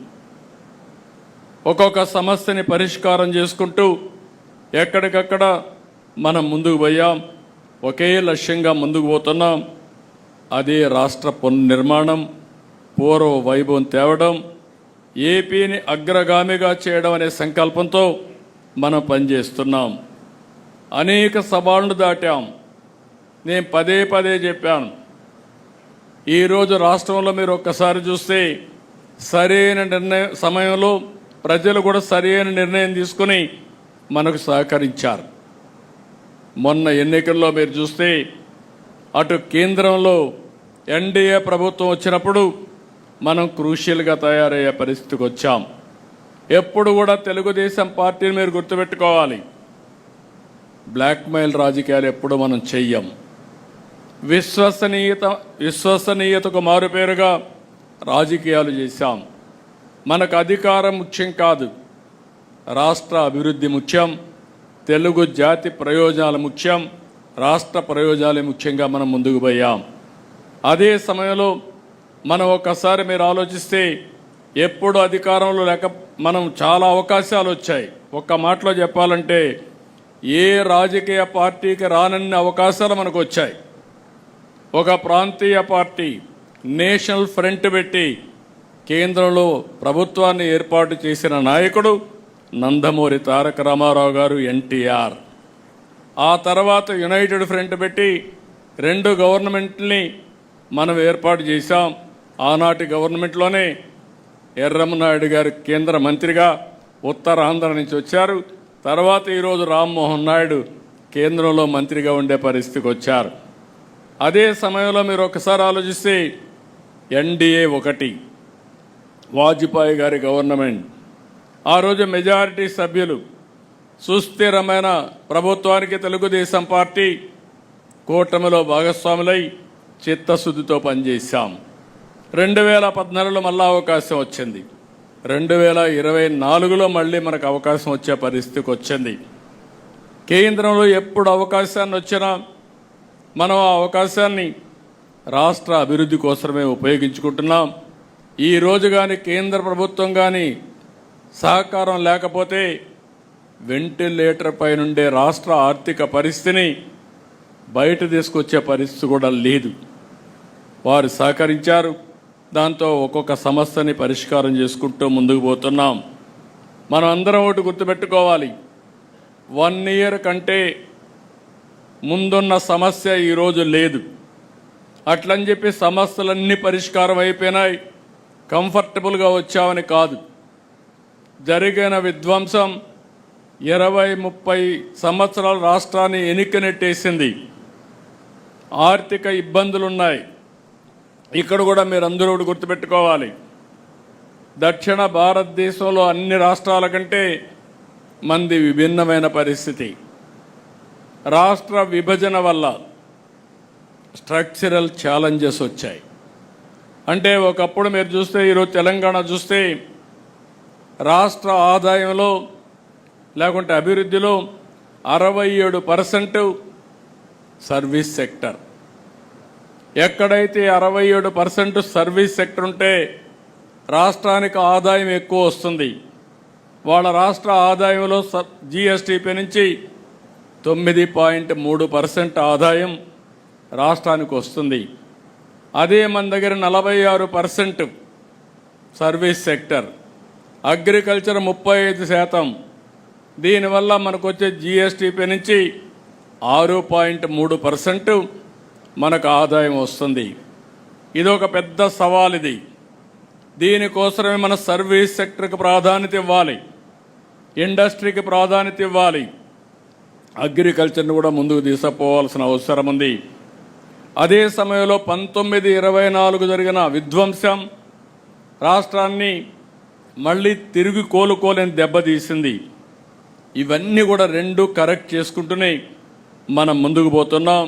ఒక్కొక్క సమస్యని పరిష్కారం చేసుకుంటూ ఎక్కడికక్కడ మనం ముందుకు పోయాం. ఒకే లక్ష్యంగా ముందుకు పోతున్నాం. అదే రాష్ట్ర పునర్నిర్మాణం, పూర్వ వైభవం తేవడం, ఏపీని అగ్రగామిగా చేయడం అనే సంకల్పంతో మనం పనిచేస్తున్నాం. అనేక సవాళ్లు దాటాం. నేను పదే చెప్పాను, ఈరోజు రాష్ట్రంలో మీరు ఒక్కసారి చూస్తే సరైన సమయంలో ప్రజలు కూడా సరైన నిర్ణయం తీసుకుని మనకు సహకరించారు. మొన్న ఎన్నికల్లో మీరు చూస్తే అటు కేంద్రంలో ఎన్డీఏ ప్రభుత్వం వచ్చినప్పుడు మనం క్రూషియల్గా తయారయ్యే పరిస్థితికి వచ్చాం. ఎప్పుడు కూడా తెలుగుదేశం పార్టీని మీరు గుర్తుపెట్టుకోవాలి, బ్లాక్మెయిల్ రాజకీయాలు ఎప్పుడు మనం చెయ్యం. విశ్వసనీయతకు మారుపేరుగా రాజకీయాలు చేశాం. మనకు అధికారం ముఖ్యం కాదు, రాష్ట్ర అభివృద్ధి ముఖ్యం, తెలుగు జాతి ప్రయోజనాలు ముఖ్యం, రాష్ట్ర ప్రయోజనాలే ముఖ్యంగా మనం ముందుకు పోయాం. అదే సమయంలో మనం ఒక్కసారి మీరు ఆలోచిస్తే ఎప్పుడు అధికారంలో లేక మనం చాలా అవకాశాలు వచ్చాయి. ఒక్క మాటలో చెప్పాలంటే ఏ రాజకీయ పార్టీకి రానన్ని అవకాశాలు మనకు వచ్చాయి. ఒక ప్రాంతీయ పార్టీ నేషనల్ ఫ్రంట్ పెట్టి కేంద్రంలో ప్రభుత్వాన్ని ఏర్పాటు చేసిన నాయకుడు నందమూరి తారక రామారావు గారు, ఎన్టీఆర్. ఆ తర్వాత యునైటెడ్ ఫ్రంట్ పెట్టి 2 గవర్నమెంట్ని మనం ఏర్పాటు చేశాం. ఆనాటి గవర్నమెంట్లోనే ఎర్రమనాయుడు గారు కేంద్ర మంత్రిగా ఉత్తరాంధ్ర నుంచి వచ్చారు. తర్వాత ఈరోజు రామ్మోహన్ నాయుడు కేంద్రంలో మంత్రిగా ఉండే పరిస్థితికి వచ్చారు. అదే సమయంలో మీరు ఒకసారి ఆలోచిస్తే ఎన్డీఏ 1 వాజ్పేయి గారి గవర్నమెంట్, ఆ రోజు మెజారిటీ సభ్యులు, సుస్థిరమైన ప్రభుత్వానికి తెలుగుదేశం పార్టీ కూటమిలో భాగస్వాములై చిత్తశుద్ధితో పనిచేశాం. 2014లో మళ్ళా అవకాశం వచ్చింది. 2024లో మళ్ళీ మనకు అవకాశం వచ్చే పరిస్థితికి వచ్చింది. కేంద్రంలో ఎప్పుడు అవకాశాన్ని వచ్చినా మనం ఆ అవకాశాన్ని రాష్ట్ర అభివృద్ధి కోసమే ఉపయోగించుకుంటున్నాం. ఈ రోజు కానీ కేంద్ర ప్రభుత్వం కానీ సహకారం లేకపోతే వెంటిలేటర్ పై నుండే రాష్ట్ర ఆర్థిక పరిస్థితిని బయట తీసుకొచ్చే పరిస్థితి కూడా లేదు. వారు సహకరించారు. దాంతో ఒక్కొక్క సమస్యని పరిష్కారం చేసుకుంటూ ముందుకు పోతున్నాం. మనం అందరం ఒకటి గుర్తుపెట్టుకోవాలి, 1 ఇయర్ కంటే ముందున్న సమస్య ఈరోజు లేదు. అట్లని చెప్పి సమస్యలన్నీ పరిష్కారం అయిపోయినాయి, కంఫర్టబుల్గా వచ్చామని కాదు. జరిగిన విధ్వంసం 20-30 సంవత్సరాల రాష్ట్రాన్ని ఎనికినెట్టేసింది. ఆర్థిక ఇబ్బందులున్నాయి. ఇక్కడ కూడా మీరు అందరూ ఒకటి గుర్తుపెట్టుకోవాలి, దక్షిణ భారతదేశంలో అన్ని రాష్ట్రాల కంటే మంది విభిన్నమైన పరిస్థితి. రాష్ట్ర విభజన వల్ల స్ట్రక్చరల్ ఛాలెంజెస్ వచ్చాయి. అంటే ఒకప్పుడు మీరు చూస్తే, ఈరోజు తెలంగాణ చూస్తే రాష్ట్ర ఆదాయంలో లేకుంటే అభివృద్ధిలో 67% సర్వీస్ సెక్టర్. ఎక్కడైతే 67% సర్వీస్ సెక్టర్ ఉంటే రాష్ట్రానికి ఆదాయం ఎక్కువ వస్తుంది. వాళ్ళ రాష్ట్ర ఆదాయంలో జీఎస్టీపీ నుంచి 9.3% ఆదాయం రాష్ట్రానికి వస్తుంది. అదే మన దగ్గర 46% సర్వీస్ సెక్టర్, అగ్రికల్చర్ 35%. దీనివల్ల మనకు వచ్చే జీఎస్టీపీ నుంచి 6.3% మనకు ఆదాయం వస్తుంది. ఇది ఒక పెద్ద సవాల్. దీనికోసమే మన సర్వీస్ సెక్టర్కి ప్రాధాన్యత ఇవ్వాలి, ఇండస్ట్రీకి ప్రాధాన్యత ఇవ్వాలి, అగ్రికల్చర్ని కూడా ముందుకు తీసుకుపోవాల్సిన అవసరం ఉంది. అదే సమయంలో 1924 జరిగిన విధ్వంసం రాష్ట్రాన్ని మళ్ళీ తిరిగి కోలుకోలేని దెబ్బతీసింది. ఇవన్నీ కూడా 2 కరెక్ట్ చేసుకుంటూనే మనం ముందుకు పోతున్నాం.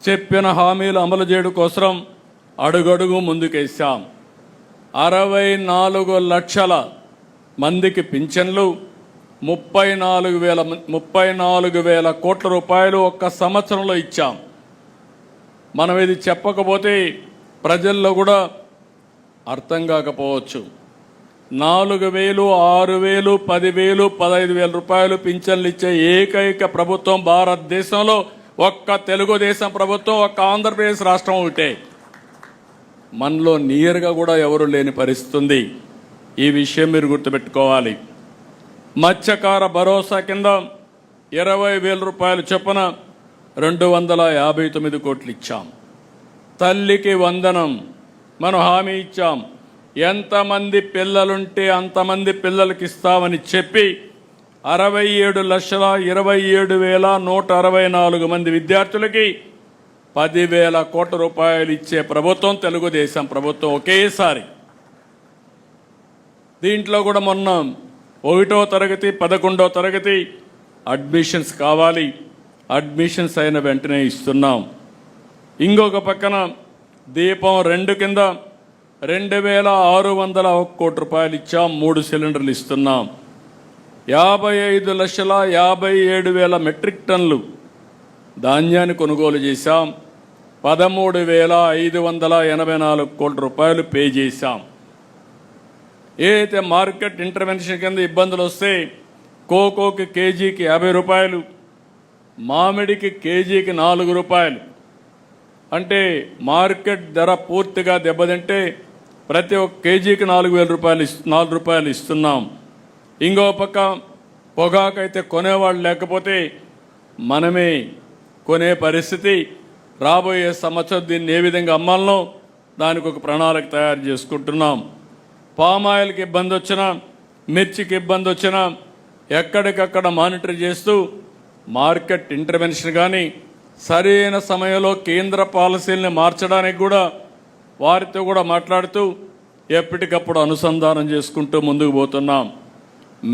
చెప్పిన హామీలు అమలు చేయడం కోసం అడుగడుగు ముందుకేసాం. 64 లక్షల మందికి పింఛన్లు, 34 వేల కోట్ల రూపాయలు ఒక్క సంవత్సరంలో ఇచ్చాం. మనం ఇది చెప్పకపోతే ప్రజల్లో కూడా అర్థం కాకపోవచ్చు. 4,000, 6,000, 10,000, 15,000 రూపాయలు పింఛన్లు ఇచ్చే ఏకైక ప్రభుత్వం భారతదేశంలో ఒక్క తెలుగుదేశం ప్రభుత్వం, ఒక్క ఆంధ్రప్రదేశ్ రాష్ట్రం ఒకటే. మనలో నియర్గా కూడా ఎవరు లేని పరిస్థితి ఉంది. ఈ విషయం మీరు గుర్తుపెట్టుకోవాలి. మత్స్యకార భరోసా కింద 20,000 రూపాయలు చొప్పున 259 కోట్లు ఇచ్చాం. తల్లికి వందనం మనం హామీ ఇచ్చాం. ఎంతమంది పిల్లలుంటే అంతమంది పిల్లలకి ఇస్తామని చెప్పి 67,27,164 మంది విద్యార్థులకి 10,000 కోట్ల రూపాయలు ఇచ్చే ప్రభుత్వం తెలుగుదేశం ప్రభుత్వం ఒకేసారి. దీంట్లో కూడా మొన్న 1వ తరగతి 11వ తరగతి అడ్మిషన్స్ కావాలి, అడ్మిషన్స్ అయిన వెంటనే ఇస్తున్నాం. ఇంకొక పక్కన దీపం 2 కింద 2,601 కోట్ల రూపాయలు ఇచ్చాం. 3 సిలిండర్లు ఇస్తున్నాం. 55,57,000 మెట్రిక్ టన్నులు ధాన్యాన్ని కొనుగోలు చేశాం. 13,584 కోట్ల రూపాయలు పే చేశాం. ఏదైతే మార్కెట్ ఇంటర్వెన్షన్ కింద ఇబ్బందులు వస్తే కోకోకి కేజీకి 50 రూపాయలు, మామిడికి కేజీకి 4 రూపాయలు, అంటే మార్కెట్ ధర పూర్తిగా దెబ్బతింటే ప్రతి ఒక్క కేజీకి 4 రూపాయలు ఇస్తున్నాం. ఇంకో పక్క పొగాకైతే కొనేవాళ్ళు లేకపోతే మనమే కొనే పరిస్థితి. రాబోయే సంవత్సరం దీన్ని ఏ విధంగా అమ్మాలనో దానికి ఒక ప్రణాళిక తయారు చేసుకుంటున్నాం. పామాయిల్కి ఇబ్బంది వచ్చినా, మిర్చికి ఇబ్బంది వచ్చినా ఎక్కడికక్కడ మానిటర్ చేస్తూ మార్కెట్ ఇంటర్వెన్షన్ కానీ సరైన సమయంలో కేంద్ర పాలసీల్ని మార్చడానికి కూడా వారితో కూడా మాట్లాడుతూ ఎప్పటికప్పుడు అనుసంధానం చేసుకుంటూ ముందుకు పోతున్నాం.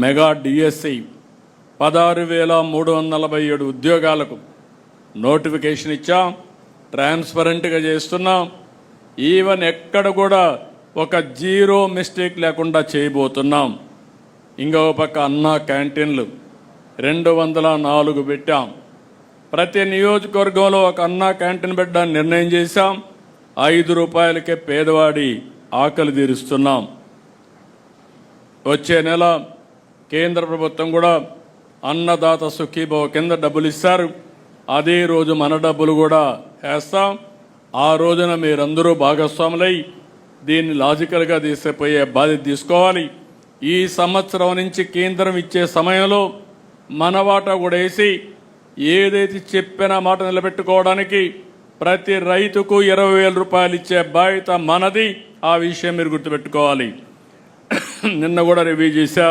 మెగా డిఎస్సి 16,347 ఉద్యోగాలకు నోటిఫికేషన్ ఇచ్చాం. ట్రాన్స్పరెంట్గా చేస్తున్నాం. ఈవెన్ ఎక్కడ కూడా ఒక జీరో మిస్టేక్ లేకుండా చేయబోతున్నాం. ఇంకో పక్క అన్నా క్యాంటీన్లు 204 పెట్టాం. ప్రతి నియోజకవర్గంలో ఒక అన్నా క్యాంటీన్ పెట్టడానికి నిర్ణయం చేశాం. 5 రూపాయలకే పేదవాడి ఆకలి తీరుస్తున్నాం. వచ్చే నెల కేంద్ర ప్రభుత్వం కూడా అన్నదాత సుఖీభవ కింద డబ్బులు ఇస్తారు. అదే రోజు మన డబ్బులు కూడా వేస్తాం. ఆ రోజున మీరందరూ భాగస్వాములై దీన్ని లాజికల్గా తీసుకుపోయే బాధ్యత తీసుకోవాలి. ఈ సంవత్సరం నుంచి కేంద్రం ఇచ్చే సమయంలో మన వాటా కూడా వేసి ఏదైతే చెప్పిన మాట నిలబెట్టుకోవడానికి ప్రతి రైతుకు 20,000 రూపాయలు ఇచ్చే బాధ్యత మనది. ఆ విషయం మీరు గుర్తుపెట్టుకోవాలి. నిన్న కూడా రివ్యూ చేశా.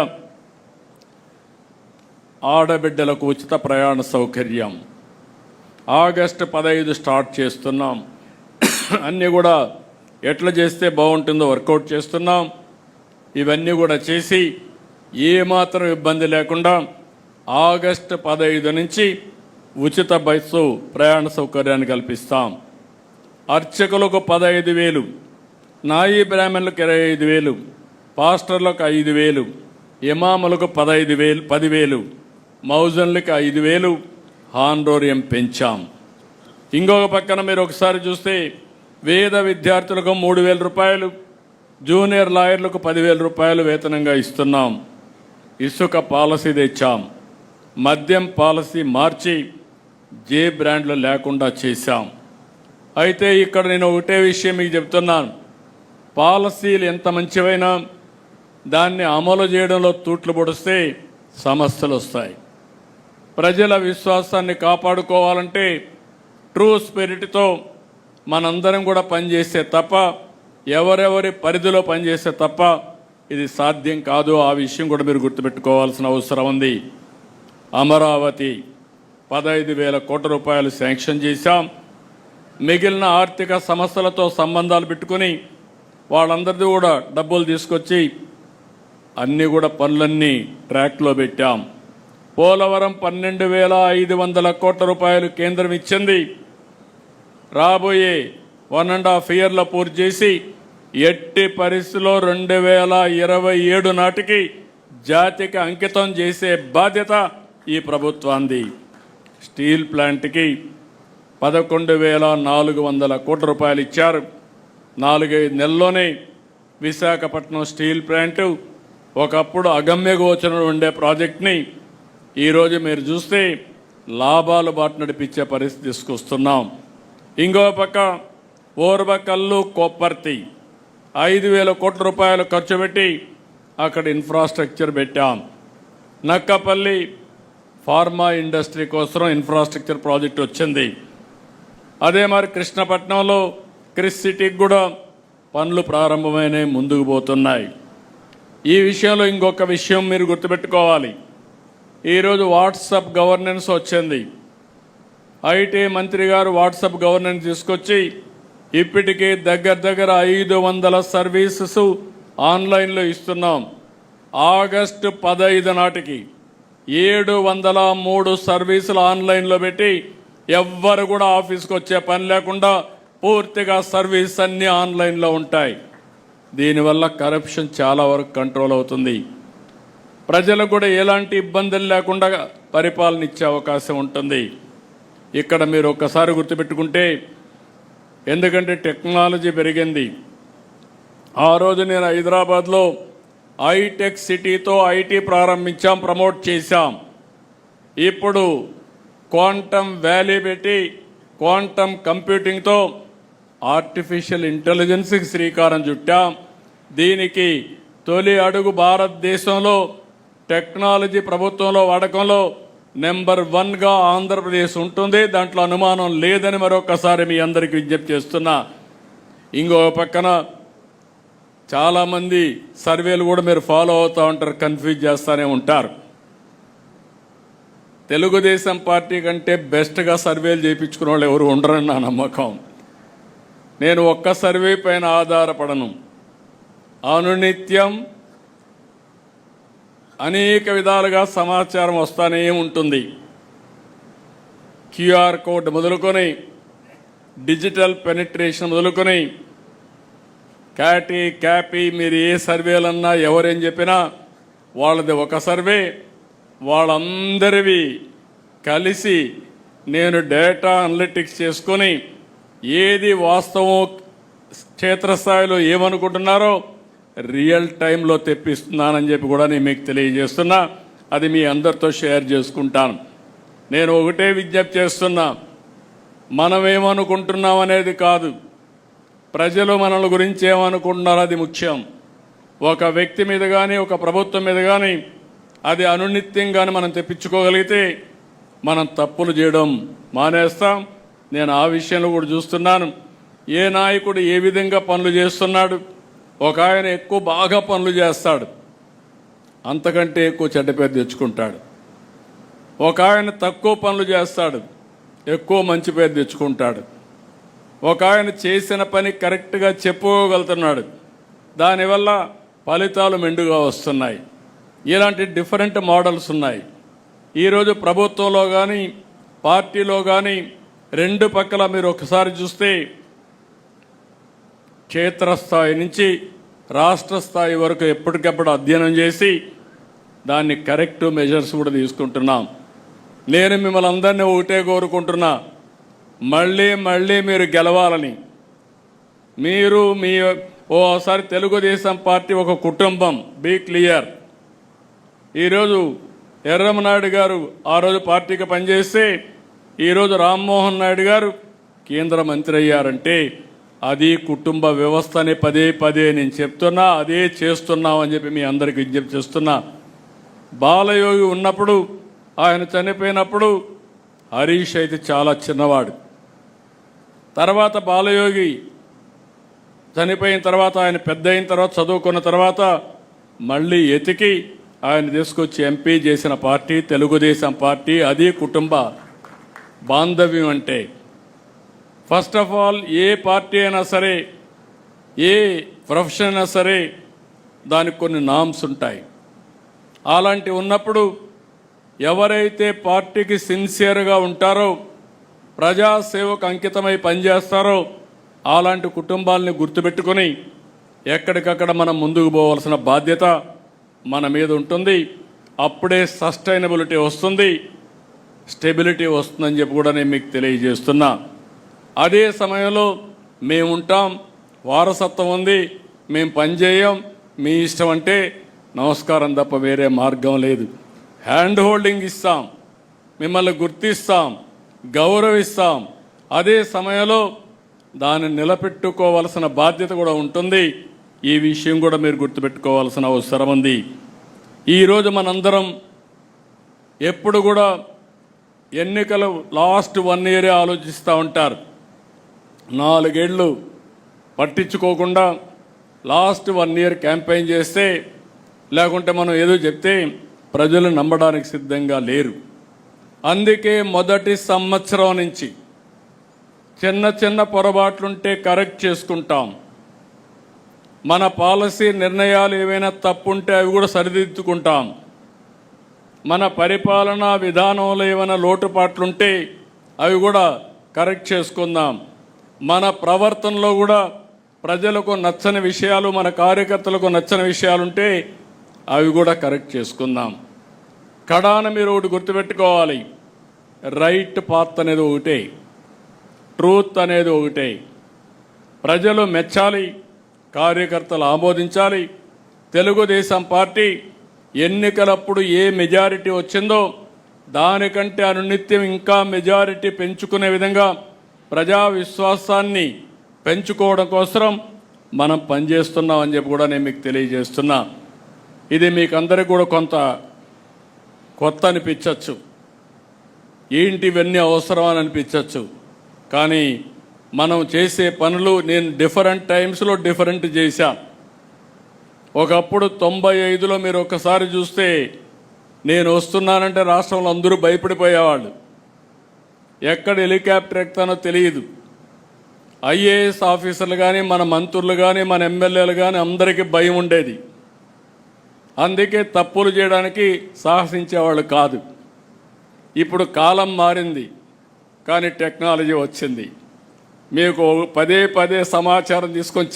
ఆడబిడ్డలకు ఉచిత ప్రయాణ సౌకర్యం ఆగస్టు 15 స్టార్ట్ చేస్తున్నాం. అన్నీ కూడా ఎట్లా చేస్తే బాగుంటుందో వర్కౌట్ చేస్తున్నాం. ఇవన్నీ కూడా చేసి ఏమాత్రం ఇబ్బంది లేకుండా ఆగస్టు 15 నుంచి ఉచిత బస్సు ప్రయాణ సౌకర్యాన్ని కల్పిస్తాం. అర్చకులకు 15,000, నాయీ బ్రాహ్మణులకు 25,000, పాస్టర్లకు 5,000, ఇమాములకు 10,000, మౌజన్లకు 5,000 హానరోరియం పెంచాం. ఇంకొక పక్కన మీరు ఒకసారి చూస్తే వేద విద్యార్థులకు 3,000 రూపాయలు, జూనియర్ లాయర్లకు 10,000 రూపాయలు వేతనంగా ఇస్తున్నాం. ఇసుక పాలసీ తెచ్చాం. మద్యం పాలసీ మార్చి జే బ్రాండ్లు లేకుండా చేశాం. అయితే ఇక్కడ నేను ఒకటే విషయం మీకు చెప్తున్నాను. పాలసీలు ఎంత మంచివైనా దాన్ని అమలు చేయడంలో తూట్లు పొడిస్తే సమస్యలు వస్తాయి. ప్రజల విశ్వాసాన్ని కాపాడుకోవాలంటే ట్రూ స్పిరిట్తో మనందరం కూడా పనిచేస్తే తప్ప, ఎవరెవరి పరిధిలో పనిచేస్తే తప్ప ఇది సాధ్యం కాదు. ఆ విషయం కూడా మీరు గుర్తుపెట్టుకోవాల్సిన అవసరం ఉంది. అమరావతి 15,000 కోట్ల రూపాయలు శాంక్షన్ చేశాం. మిగిలిన ఆర్థిక సమస్యలతో సంబంధాలు పెట్టుకుని వాళ్ళందరిది కూడా డబ్బులు తీసుకొచ్చి అన్నీ కూడా పనులన్నీ ట్రాక్లో పెట్టాం. పోలవరం 12,500 కోట్ల రూపాయలు కేంద్రం ఇచ్చింది. రాబోయే 1.5 ఇయర్లో పూర్తి చేసి ఎట్టి పరిస్థితిలో 2027 నాటికి జాతికి అంకితం చేసే బాధ్యత ఈ ప్రభుత్వాన్ని. స్టీల్ ప్లాంట్కి 11,400 కోట్ల రూపాయలు ఇచ్చారు. 4-5 నెలల్లోనే విశాఖపట్నం స్టీల్ ప్లాంట్ ఒకప్పుడు అగమ్య గోచరంలో ఉండే ప్రాజెక్ట్ని ఈరోజు మీరు చూస్తే లాభాలు బాట నడిపించే పరిస్థితి తీసుకొస్తున్నాం. ఇంకో పక్క ఓర్వకల్లు కొప్పర్తి 5,000 కోట్ల రూపాయలు ఖర్చు పెట్టి అక్కడ ఇన్ఫ్రాస్ట్రక్చర్ పెట్టాం. నక్కపల్లి ఫార్మా ఇండస్ట్రీ కోసం ఇన్ఫ్రాస్ట్రక్చర్ ప్రాజెక్ట్ వచ్చింది. అదే మరి కృష్ణపట్నంలో క్రిస్ సిటీకి కూడా పనులు ప్రారంభమైనవి, ముందుకు పోతున్నాయి. ఈ విషయంలో ఇంకొక విషయం మీరు గుర్తుపెట్టుకోవాలి. ఈరోజు వాట్సాప్ గవర్నెన్స్ వచ్చింది. ఐటీ మంత్రి గారు వాట్సాప్ గవర్నెన్స్ తీసుకొచ్చి ఇప్పటికే దగ్గర 500 సర్వీసెస్ ఆన్లైన్లో ఇస్తున్నాం. ఆగస్టు 15 నాటికి 703 సర్వీసులు ఆన్లైన్లో పెట్టి ఎవ్వరు కూడా ఆఫీస్కి వచ్చే పని లేకుండా పూర్తిగా సర్వీస్ అన్నీ ఆన్లైన్లో ఉంటాయి. దీనివల్ల కరప్షన్ చాలా వరకు కంట్రోల్ అవుతుంది. ప్రజలకు కూడా ఎలాంటి ఇబ్బందులు లేకుండా పరిపాలన ఇచ్చే అవకాశం ఉంటుంది. ఇక్కడ మీరు ఒక్కసారి గుర్తుపెట్టుకుంటే ఎందుకంటే టెక్నాలజీ పెరిగింది. ఆ రోజు నేను హైదరాబాద్లో హైటెక్ సిటీతో ఐటీ ప్రారంభించాం, ప్రమోట్ చేశాం. ఇప్పుడు క్వాంటమ్ వ్యాలీ పెట్టి క్వాంటమ్ కంప్యూటింగ్తో ఆర్టిఫిషియల్ ఇంటెలిజెన్స్కి శ్రీకారం చుట్టాం. దీనికి తొలి అడుగు భారతదేశంలో టెక్నాలజీ ప్రభుత్వంలో వాడకంలో నెంబర్ 1గా ఆంధ్రప్రదేశ్ ఉంటుంది. దాంట్లో అనుమానం లేదని మరొకసారి మీ అందరికీ విజ్ఞప్తి చేస్తున్నా. ఇంకో పక్కన చాలామంది సర్వేలు కూడా మీరు ఫాలో అవుతూ ఉంటారు, కన్ఫ్యూజ్ చేస్తూనే ఉంటారు. తెలుగుదేశం పార్టీ కంటే బెస్ట్గా సర్వేలు చేయించుకునే వాళ్ళు ఎవరు ఉండరని నా నమ్మకం. నేను ఒక్క సర్వే పైన ఆధారపడను. అనునిత్యం అనేక విధాలుగా సమాచారం వస్తూనే ఉంటుంది. క్యూఆర్ కోడ్ మొదలుకొని డిజిటల్ పెనిట్రేషన్ మొదలుకొని క్యాపీ మీరు ఏ సర్వేలన్నా ఎవరేం చెప్పినా వాళ్ళది ఒక సర్వే. వాళ్ళందరివి కలిసి నేను డేటా అనలిటిక్స్ చేసుకొని ఏది వాస్తవం, క్షేత్రస్థాయిలో ఏమనుకుంటున్నారో రియల్ టైంలో తెప్పిస్తున్నానని చెప్పి కూడా నేను మీకు తెలియజేస్తున్నా. అది మీ అందరితో షేర్ చేసుకుంటాను. నేను ఒకటే విజ్ఞప్తి చేస్తున్నా, మనం ఏమనుకుంటున్నాం అనేది కాదు, ప్రజలు మనల గురించి ఏమనుకుంటున్నారో అది ముఖ్యం. ఒక వ్యక్తి మీద కానీ ఒక ప్రభుత్వం మీద కానీ అది అనునిత్యం కానీ మనం తెప్పించుకోగలిగితే మనం తప్పులు చేయడం మానేస్తాం. నేను ఆ విషయంలో కూడా చూస్తున్నాను. ఏ నాయకుడు ఏ విధంగా పనులు చేస్తున్నాడు. ఒక ఆయన బాగా పనులు చేస్తాడు, అంతకంటే ఎక్కువ చెడ్డ పేరు తెచ్చుకుంటాడు. ఒక ఆయన తక్కువ పనులు చేస్తాడు, ఎక్కువ మంచి పేరు తెచ్చుకుంటాడు. ఒక ఆయన చేసిన పని కరెక్ట్గా చెప్పుకోగలుగుతున్నాడు, దానివల్ల ఫలితాలు మెండుగా వస్తున్నాయి. ఇలాంటి డిఫరెంట్ మోడల్స్ ఉన్నాయి. ఈరోజు ప్రభుత్వంలో కానీ పార్టీలో కానీ రెండు పక్కల మీరు ఒకసారి చూస్తే క్షేత్రస్థాయి నుంచి రాష్ట్ర స్థాయి వరకు ఎప్పటికప్పుడు అధ్యయనం చేసి దాన్ని కరెక్టివ్ మెజర్స్ కూడా తీసుకుంటున్నాం. నేను మిమ్మల్ని అందరినీ ఒకటే కోరుకుంటున్నా, మళ్ళీ మీరు గెలవాలని. మీరు ఓసారి తెలుగుదేశం పార్టీ ఒక కుటుంబం, బీ క్లియర్. ఈరోజు ఎర్రమనాయుడు గారు ఆ రోజు పార్టీకి పనిచేస్తే ఈరోజు రామ్మోహన్ నాయుడు గారు కేంద్ర మంత్రి అయ్యారంటే అది కుటుంబ వ్యవస్థని పదే నేను చెప్తున్నా, అదే చేస్తున్నామని చెప్పి మీ అందరికి విజ్ఞప్తి చేస్తున్నా. బాలయోగి ఉన్నప్పుడు, ఆయన చనిపోయినప్పుడు హరీష్ అయితే చాలా చిన్నవాడు. తర్వాత బాలయోగి చనిపోయిన తర్వాత ఆయన పెద్ద అయిన తర్వాత చదువుకున్న తర్వాత మళ్ళీ ఎతికి ఆయన తీసుకొచ్చి ఎంపీ చేసిన పార్టీ తెలుగుదేశం పార్టీ. అది కుటుంబ బాంధవ్యం అంటే. First of all A party అయినా సరే, ఏ ప్రొఫెషన్ అయినా సరే దానికి కొన్ని నామ్స్ ఉంటాయి. అలాంటి ఉన్నప్పుడు ఎవరైతే పార్టీకి సిన్సియర్గా ఉంటారో, ప్రజాసేవకు అంకితమై పనిచేస్తారో అలాంటి కుటుంబాలని గుర్తుపెట్టుకొని ఎక్కడికక్కడ మనం ముందుకు పోవాల్సిన బాధ్యత మన మీద ఉంటుంది. అప్పుడే సస్టైనబిలిటీ వస్తుంది, స్టెబిలిటీ వస్తుందని చెప్పి కూడా నేను మీకు తెలియజేస్తున్నా. అదే సమయంలో మేము ఉంటాం, వారసత్వం ఉంది, మేము పనిచేయం, మీ ఇష్టం అంటే నమస్కారం తప్ప వేరే మార్గం లేదు. హ్యాండ్ హోల్డింగ్ ఇస్తాం, మిమ్మల్ని గుర్తిస్తాం, గౌరవిస్తాం. అదే సమయంలో దాన్ని నిలబెట్టుకోవాల్సిన బాధ్యత కూడా ఉంటుంది. ఈ విషయం కూడా మీరు గుర్తుపెట్టుకోవాల్సిన అవసరం ఉంది. ఈరోజు మనందరం ఎప్పుడు కూడా ఎన్నికలు లాస్ట్ 1 year ఆలోచిస్తూ ఉంటారు. 4 ఏళ్ళు పట్టించుకోకుండా లాస్ట్ 1 year క్యాంపెయిన్ చేస్తే, లేకుంటే మనం ఏదో చెప్తే ప్రజలు నమ్మడానికి సిద్ధంగా లేరు. అందుకే మొదటి సంవత్సరం నుంచి చిన్న పొరపాట్లుంటే కరెక్ట్ చేసుకుంటాం. మన పాలసీ నిర్ణయాలు ఏవైనా తప్పుంటే అవి కూడా సరిదిద్దుకుంటాం. మన పరిపాలనా విధానంలో ఏమైనా లోటుపాట్లుంటే అవి కూడా కరెక్ట్ చేసుకుందాం. మన ప్రవర్తనలో కూడా ప్రజలకు నచ్చని విషయాలు, మన కార్యకర్తలకు నచ్చని విషయాలుంటే అవి కూడా కరెక్ట్ చేసుకుందాం. కడాన మీరు ఒకటి గుర్తుపెట్టుకోవాలి, రైట్ పాత్ అనేది ఒకటే, ట్రూత్ అనేది ఒకటే. ప్రజలు మెచ్చాలి, కార్యకర్తలు ఆమోదించాలి. తెలుగుదేశం పార్టీ ఎన్నికలప్పుడు ఏ మెజారిటీ వచ్చిందో దానికంటే అనునిత్యం ఇంకా మెజారిటీ పెంచుకునే విధంగా ప్రజా విశ్వాసాన్ని పెంచుకోవడం కోసం మనం పనిచేస్తున్నామని చెప్పి కూడా నేను మీకు తెలియజేస్తున్నా. ఇది మీకు అందరికీ కూడా కొంత కొత్త అనిపించవచ్చు, ఏంటి ఇవన్నీ అవసరం అని అనిపించవచ్చు. కానీ మనం చేసే పనులు నేను డిఫరెంట్ టైమ్స్లో డిఫరెంట్ చేశాను. ఒకప్పుడు 95లో మీరు ఒక్కసారి చూస్తే నేను వస్తున్నానంటే రాష్ట్రంలో అందరూ భయపడిపోయేవాళ్ళు. ఎక్కడ హెలికాప్టర్ ఎక్కుతానో తెలియదు. ఐఏఎస్ ఆఫీసర్లు కానీ, మన మంత్రులు కానీ, మన ఎమ్మెల్యేలు కానీ అందరికీ భయం ఉండేది. అందుకే తప్పులు చేయడానికి సాహసించేవాళ్ళు కాదు. ఇప్పుడు కాలం మారింది, కానీ టెక్నాలజీ వచ్చింది. మీకు పదే పదే సమాచారం తీసుకొని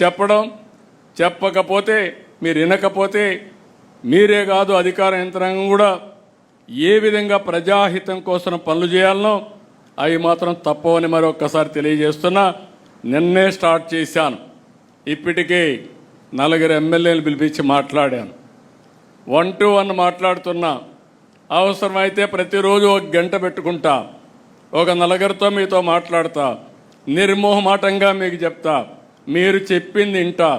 చెప్పకపోతే మీరు వినకపోతే మీరే కాదు అధికార యంత్రాంగం కూడా ఏ విధంగా ప్రజాహితం కోసం పనులు చేయాలనో అవి మాత్రం తప్పవని మరొక్కసారి తెలియజేస్తున్నా. నిన్నే స్టార్ట్ చేశాను. ఇప్పటికే 4 ఎమ్మెల్యేలు పిలిపించి మాట్లాడాను. 1-to-1 మాట్లాడుతున్నా. అవసరమైతే ప్రతిరోజు 1 గంట పెట్టుకుంటా. ఒక 4 మీతో మాట్లాడతా. నిర్మోహమాటంగా మీకు చెప్తా. మీరు చెప్పింది వింటా.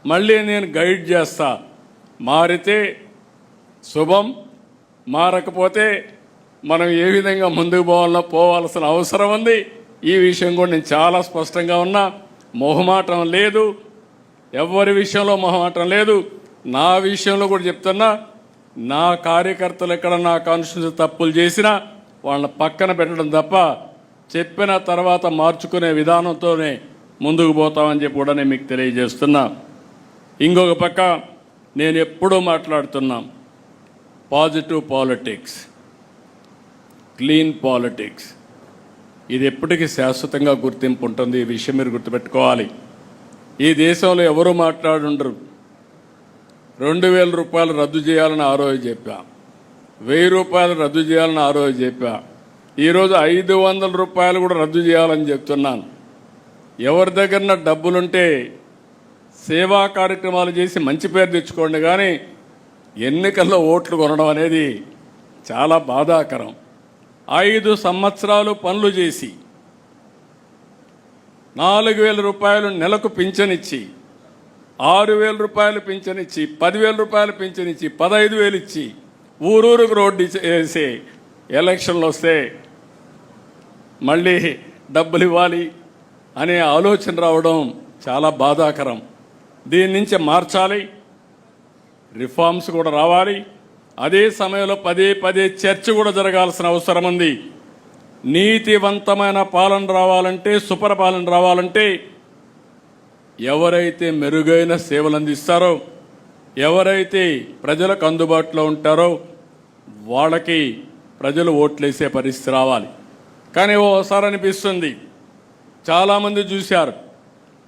మళ్ళీ నేను గైడ్ చేస్తా. మారితే శుభం, మారకపోతే మనం ఏ విధంగా ముందుకు పోవాల్సిన అవసరం ఉంది. ఈ విషయం కూడా నేను చాలా స్పష్టంగా ఉన్నా. మొహమాటం లేదు, ఎవరి విషయంలో మొహమాటం లేదు. నా విషయంలో కూడా చెప్తున్నా. నా కార్యకర్తలు ఎక్కడ నా కాన్స్టిట్యూన్సీ తప్పులు చేసినా వాళ్ళని పక్కన పెట్టడం తప్ప చెప్పిన తర్వాత మార్చుకునే విధానంతోనే ముందుకు పోతామని చెప్పి కూడా నేను మీకు తెలియజేస్తున్నా. ఇంకొక పక్క నేను ఎప్పుడూ మాట్లాడుతున్నా పాజిటివ్ పాలిటిక్స్, క్లీన్ పాలిటిక్స్. ఇది ఎప్పటికీ శాశ్వతంగా గుర్తింపు ఉంటుంది. ఈ విషయం మీరు గుర్తుపెట్టుకోవాలి. ఈ దేశంలో ఎవరు మాట్లాడుండరు. 2000 రూపాయలు రద్దు చేయాలని ఆ రోజు చెప్పా, 1000 రూపాయలు రద్దు చేయాలని ఆ రోజు చెప్పా. ఈరోజు 500 రూపాయలు కూడా రద్దు చేయాలని చెప్తున్నాను. ఎవరి దగ్గర డబ్బులుంటే సేవా కార్యక్రమాలు చేసి మంచి పేరు తెచ్చుకోండి, కానీ ఎన్నికల్లో ఓట్లు కొనడం అనేది చాలా బాధాకరం. 5 సంవత్సరాలు పనులు చేసి 4000 రూపాయలు నెలకు పింఛనిచ్చి, 6000 రూపాయలు పింఛనిచ్చి, 10,000 రూపాయలు పింఛనిచ్చి, 15,000 ఇచ్చి ఊరూరుకు రోడ్డు వేసి ఎలక్షన్లు వస్తే మళ్ళీ డబ్బులు ఇవ్వాలి అనే ఆలోచన రావడం చాలా బాధాకరం. దీని నుంచి మార్చాలి, రిఫార్మ్స్ కూడా రావాలి. అదే సమయంలో పదే చర్చ కూడా జరగాల్సిన అవసరం ఉంది. నీతివంతమైన పాలన రావాలంటే, సుపరిపాలన రావాలంటే ఎవరైతే మెరుగైన సేవలు అందిస్తారో, ఎవరైతే ప్రజలకు అందుబాటులో ఉంటారో వాళ్ళకి ప్రజలు ఓట్లేసే పరిస్థితి రావాలి. కానీ ఓసారి అనిపిస్తుంది, చాలామంది చూశారు,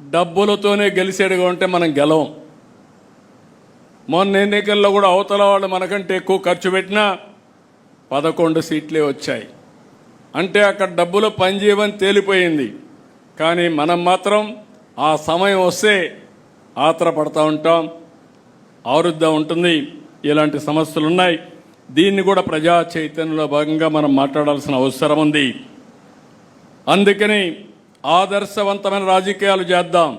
డబ్బులతోనే గెలిచేడుగా ఉంటే మనం గెలవం. మొన్న ఎన్నికల్లో కూడా అవతల వాళ్ళు మనకంటే ఎక్కువ ఖర్చు పెట్టినా 11 సీట్లే వచ్చాయి. అంటే అక్కడ డబ్బులు పనిచేయమని తేలిపోయింది. కానీ మనం మాత్రం ఆ సమయం వస్తే ఆత్రపడతా ఉంటాం, ఆరుద్దా ఉంటుంది. ఇలాంటి సమస్యలు ఉన్నాయి. దీన్ని కూడా ప్రజా చైతన్యంలో భాగంగా మనం మాట్లాడాల్సిన అవసరం ఉంది. అందుకని ఆదర్శవంతమైన రాజకీయాలు చేద్దాం,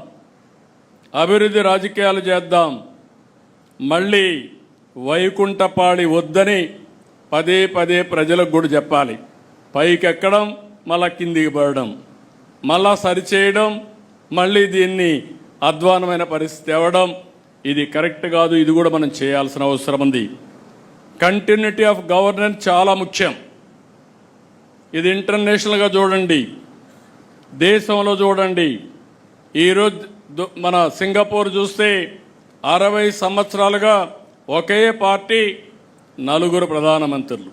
అభివృద్ధి రాజకీయాలు చేద్దాం. మళ్ళీ వైకుంఠపాడి వద్దని పదే ప్రజలకు కూడా చెప్పాలి. పైకి ఎక్కడం, మళ్ళా కిందికి పడడం, మళ్ళా సరిచేయడం, మళ్ళీ దీన్ని అధ్వానమైన పరిస్థితి అవ్వడం, ఇది కరెక్ట్ కాదు. ఇది కూడా మనం చేయాల్సిన అవసరం ఉంది. కంటిన్యూటీ ఆఫ్ గవర్నెన్స్ చాలా ముఖ్యం. ఇది ఇంటర్నేషనల్గా చూడండి, దేశంలో చూడండి. ఈరోజు మన సింగపూర్ చూస్తే 60 సంవత్సరాలుగా ఒకే పార్టీ 4 ప్రధానమంత్రులు.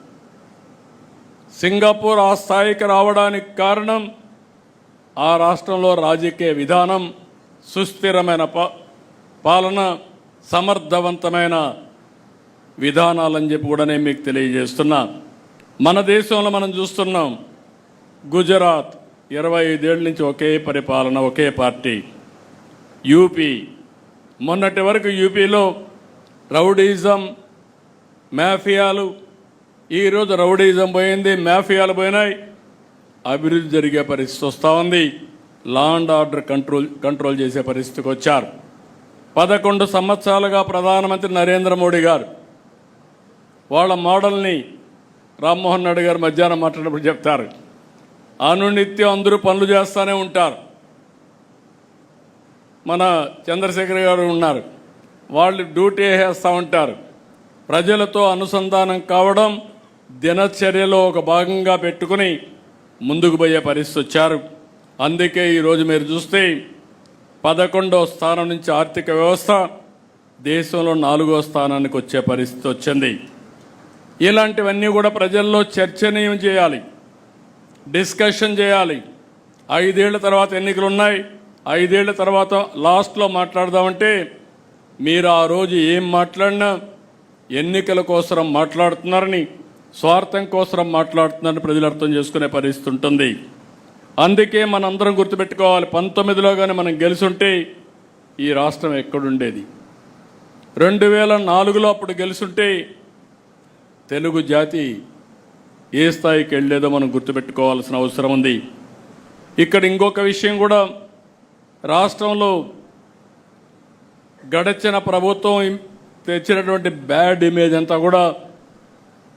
సింగపూర్ ఆ స్థాయికి రావడానికి కారణం ఆ రాష్ట్రంలో రాజకీయ విధానం, సుస్థిరమైన పాలన, సమర్థవంతమైన విధానాలని చెప్పి కూడా నేను మీకు తెలియజేస్తున్నా. మన దేశంలో మనం చూస్తున్నాం, గుజరాత్ 25 ఏళ్ళ నుంచి ఒకే పరిపాలన, ఒకే పార్టీ. యూపీ. మొన్నటి వరకు యూపీలో రౌడీజం, మాఫియాలు, ఈరోజు రౌడీజం పోయింది, మాఫియాలు పోయినాయి, అభివృద్ధి జరిగే పరిస్థితి వస్తూ ఉంది. లా అండ్ ఆర్డర్ కంట్రోల్ చేసే పరిస్థితికి వచ్చారు. 11 సంవత్సరాలుగా ప్రధానమంత్రి నరేంద్ర మోడీ గారు వాళ్ళ మోడల్ని రామ్మోహన్ నాయుడు గారు మధ్యాహ్నం మాట్లాడినప్పుడు చెప్తారు, అనునిత్యం అందరూ పనులు చేస్తూనే ఉంటారు. మన చంద్రశేఖర్ గారు ఉన్నారు, వాళ్ళు డ్యూటీ వేస్తూ ఉంటారు. ప్రజలతో అనుసంధానం కావడం దినచర్యలో ఒక భాగంగా పెట్టుకుని ముందుకు పోయే పరిస్థితి వచ్చారు. అందుకే ఈరోజు మీరు చూస్తే 11వ స్థానం నుంచి ఆర్థిక వ్యవస్థ దేశంలో 4వ స్థానానికి వచ్చే పరిస్థితి వచ్చింది. ఇలాంటివన్నీ కూడా ప్రజల్లో చర్చనీయం చేయాలి, డిస్కషన్ చేయాలి. 5 ఏళ్ల తర్వాత ఎన్నికలు ఉన్నాయి, 5 ఏళ్ల తర్వాత లాస్ట్లో మాట్లాడదామంటే మీరు ఆ రోజు ఏం మాట్లాడినా ఎన్నికల కోసం మాట్లాడుతున్నారని, స్వార్థం కోసం మాట్లాడుతున్నారని ప్రజలు అర్థం చేసుకునే పరిస్థితి ఉంటుంది. అందుకే మనందరం గుర్తుపెట్టుకోవాలి, 19లో కానీ మనం గెలుసుంటే ఈ రాష్ట్రం ఎక్కడుండేది. 2004లో అప్పుడు గెలుసుంటే తెలుగు జాతి ఏ స్థాయికి వెళ్ళేదో మనం గుర్తుపెట్టుకోవాల్సిన అవసరం ఉంది. ఇక్కడ ఇంకొక విషయం కూడా, రాష్ట్రంలో గడిచిన ప్రభుత్వం తెచ్చినటువంటి బ్యాడ్ ఇమేజ్ అంతా కూడా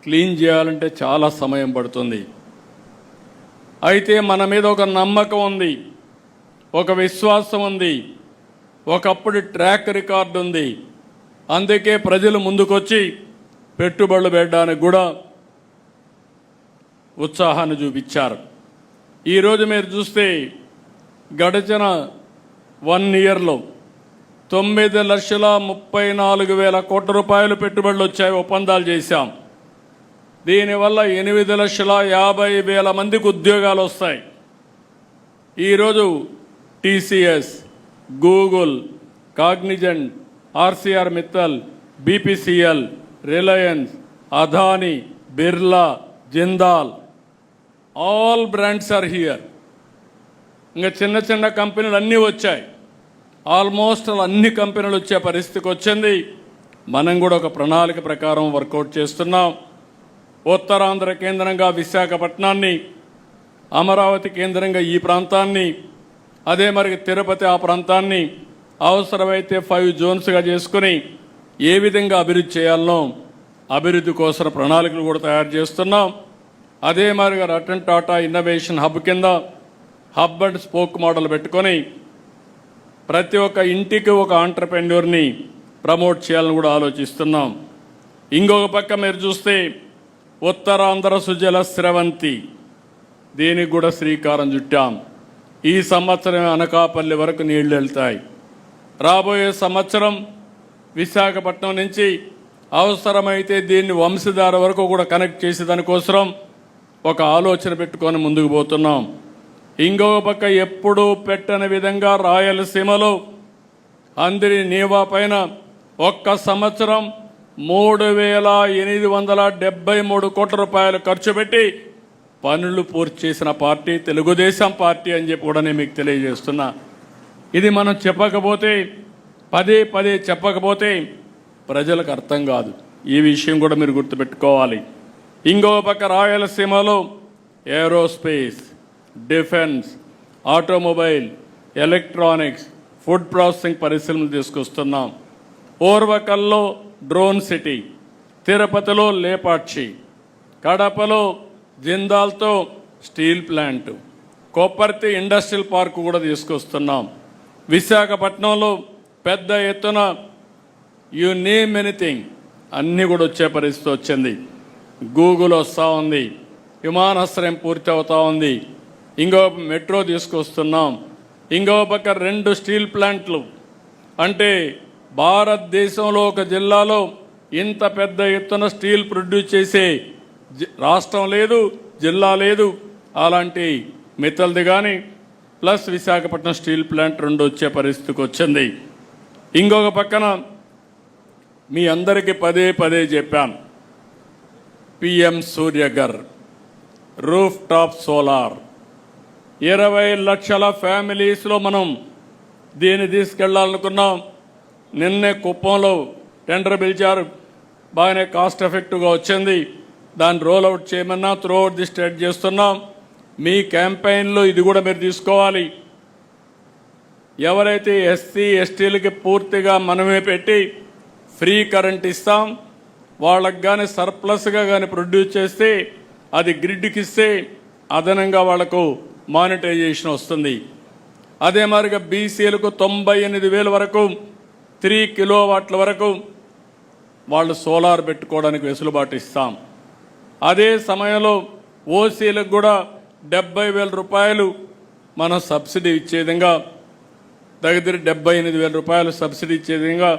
క్లీన్ చేయాలంటే చాలా సమయం పడుతుంది. అయితే మన మీద ఒక నమ్మకం ఉంది, ఒక విశ్వాసం ఉంది, ఒకప్పుడు ట్రాక్ రికార్డు ఉంది. అందుకే ప్రజలు ముందుకొచ్చి పెట్టుబడులు పెట్టడానికి కూడా ఉత్సాహాన్ని చూపించారు. ఈరోజు మీరు చూస్తే గడిచిన 1 ఇయర్లో 9,34,000 కోట్ల రూపాయలు పెట్టుబడులు వచ్చాయి, ఒప్పందాలు చేశాం. దీనివల్ల 8,50,000 మందికి ఉద్యోగాలు వస్తాయి. ఈరోజు TCS, Google, Cognizant, Arcelor Mittal, BPCL, Reliance, Adani, Birla, Jindal, all brands are here. ఇంకా చిన్న చిన్న కంపెనీలు అన్నీ వచ్చాయి. ఆల్మోస్ట్ అన్ని కంపెనీలు వచ్చే పరిస్థితికి వచ్చింది. మనం కూడా ఒక ప్రణాళిక ప్రకారం వర్కౌట్ చేస్తున్నాం. ఉత్తరాంధ్ర కేంద్రంగా విశాఖపట్నాన్ని, అమరావతి కేంద్రంగా ఈ ప్రాంతాన్ని, అదే మరి తిరుపతి ఆ ప్రాంతాన్ని అవసరమైతే 5 జోన్స్గా చేసుకుని ఏ విధంగా అభివృద్ధి చేయాలనో అభివృద్ధి కోసం ప్రణాళికలు కూడా తయారు చేస్తున్నాం. అదే మరిగా రతన్ టాటా ఇన్నోవేషన్ హబ్ కింద హబ్ అండ్ స్పోక్ మోడల్ పెట్టుకొని ప్రతి ఒక్క ఇంటికి ఒక ఆంటర్ప్రెన్యూర్ని ప్రమోట్ చేయాలని కూడా ఆలోచిస్తున్నాం. ఇంకొక పక్క మీరు చూస్తే ఉత్తరాంధ్ర సుజల స్రవంతి, దీనికి కూడా శ్రీకారం చుట్టాం. ఈ సంవత్సరం అనకాపల్లి వరకు నీళ్లు వెళ్తాయి. రాబోయే సంవత్సరం విశాఖపట్నం నుంచి అవసరమైతే దీన్ని వంశధార వరకు కూడా కనెక్ట్ చేసే దానికోసం ఒక ఆలోచన పెట్టుకొని ముందుకు పోతున్నాం. ఇంకొక పక్క ఎప్పుడూ పెట్టని విధంగా రాయలసీమలో అందరి నీవా పైన ఒక్క సంవత్సరం 3,873 కోట్ల రూపాయలు ఖర్చు పెట్టి పనులు పూర్తి చేసిన పార్టీ తెలుగుదేశం పార్టీ అని చెప్పి కూడా నేను మీకు తెలియజేస్తున్నా. ఇది మనం చెప్పకపోతే, పదే పదే చెప్పకపోతే ప్రజలకు అర్థం కాదు. ఈ విషయం కూడా మీరు గుర్తుపెట్టుకోవాలి. ఇంకో పక్క రాయలసీమలో aerospace, defence, automobile, electronics, food processing పరిశ్రమలు తీసుకొస్తున్నాం. ఓర్వకల్లో డ్రోన్ సిటీ, తిరుపతిలో లేపాక్షి, కడపలో జిందాల్తో steel plant, Kopparthi industrial park కూడా తీసుకొస్తున్నాం. విశాఖపట్నంలో పెద్ద ఎత్తున యు నేమ్ ఎనీథింగ్ అన్నీ కూడా వచ్చే పరిస్థితి వచ్చింది. గూగుల్ వస్తూ ఉంది, విమానాశ్రయం పూర్తి అవుతూ ఉంది, ఇంకో మెట్రో తీసుకొస్తున్నాం. ఇంకో పక్క 2 స్టీల్ ప్లాంట్లు. అంటే భారతదేశంలో ఒక జిల్లాలో ఇంత పెద్ద ఎత్తున స్టీల్ ప్రొడ్యూస్ చేసే రాష్ట్రం లేదు, జిల్లా లేదు. అలాంటి మిత్తల్ది కానీ ప్లస్ విశాఖపట్నం స్టీల్ ప్లాంట్ 2 వచ్చే పరిస్థితికి వచ్చింది. ఇంకొక పక్కన మీ అందరికీ పదే పదే చెప్పాను, PM Surya Ghar, roof top solar, 20 లక్షల ఫ్యామిలీస్లో మనం దీన్ని తీసుకెళ్లాలనుకున్నాం. నిన్నే కుప్పంలో టెండర్ పిలిచారు, బాగానే కాస్ట్ ఎఫెక్టివ్గా వచ్చింది. దాన్ని రోల్ అవుట్ చేయమన్నా త్రూ అవుట్ ది స్టేట్ చేస్తున్నాం. మీ క్యాంపెయిన్లో ఇది కూడా మీరు తీసుకోవాలి. ఎవరైతే ఎస్సీ ఎస్టీలకి పూర్తిగా మనమే పెట్టి ఫ్రీ కరెంట్ ఇస్తాం, వాళ్ళకి కానీ సర్ప్లస్గా కానీ ప్రొడ్యూస్ చేస్తే అది గ్రిడ్కి ఇస్తే అదనంగా వాళ్లకు మానిటైజేషన్ వస్తుంది. అదే మాదిరిగా బీసీలకు 98,000 వరకు 3 కిలోవాట్ల వరకు వాళ్ళు సోలార్ పెట్టుకోవడానికి వెసులుబాటు ఇస్తాం. అదే సమయంలో ఓసీలకు కూడా 70,000 రూపాయలు మనం సబ్సిడీ ఇచ్చే విధంగా, దగ్గర 78,000 రూపాయలు సబ్సిడీ ఇచ్చే విధంగా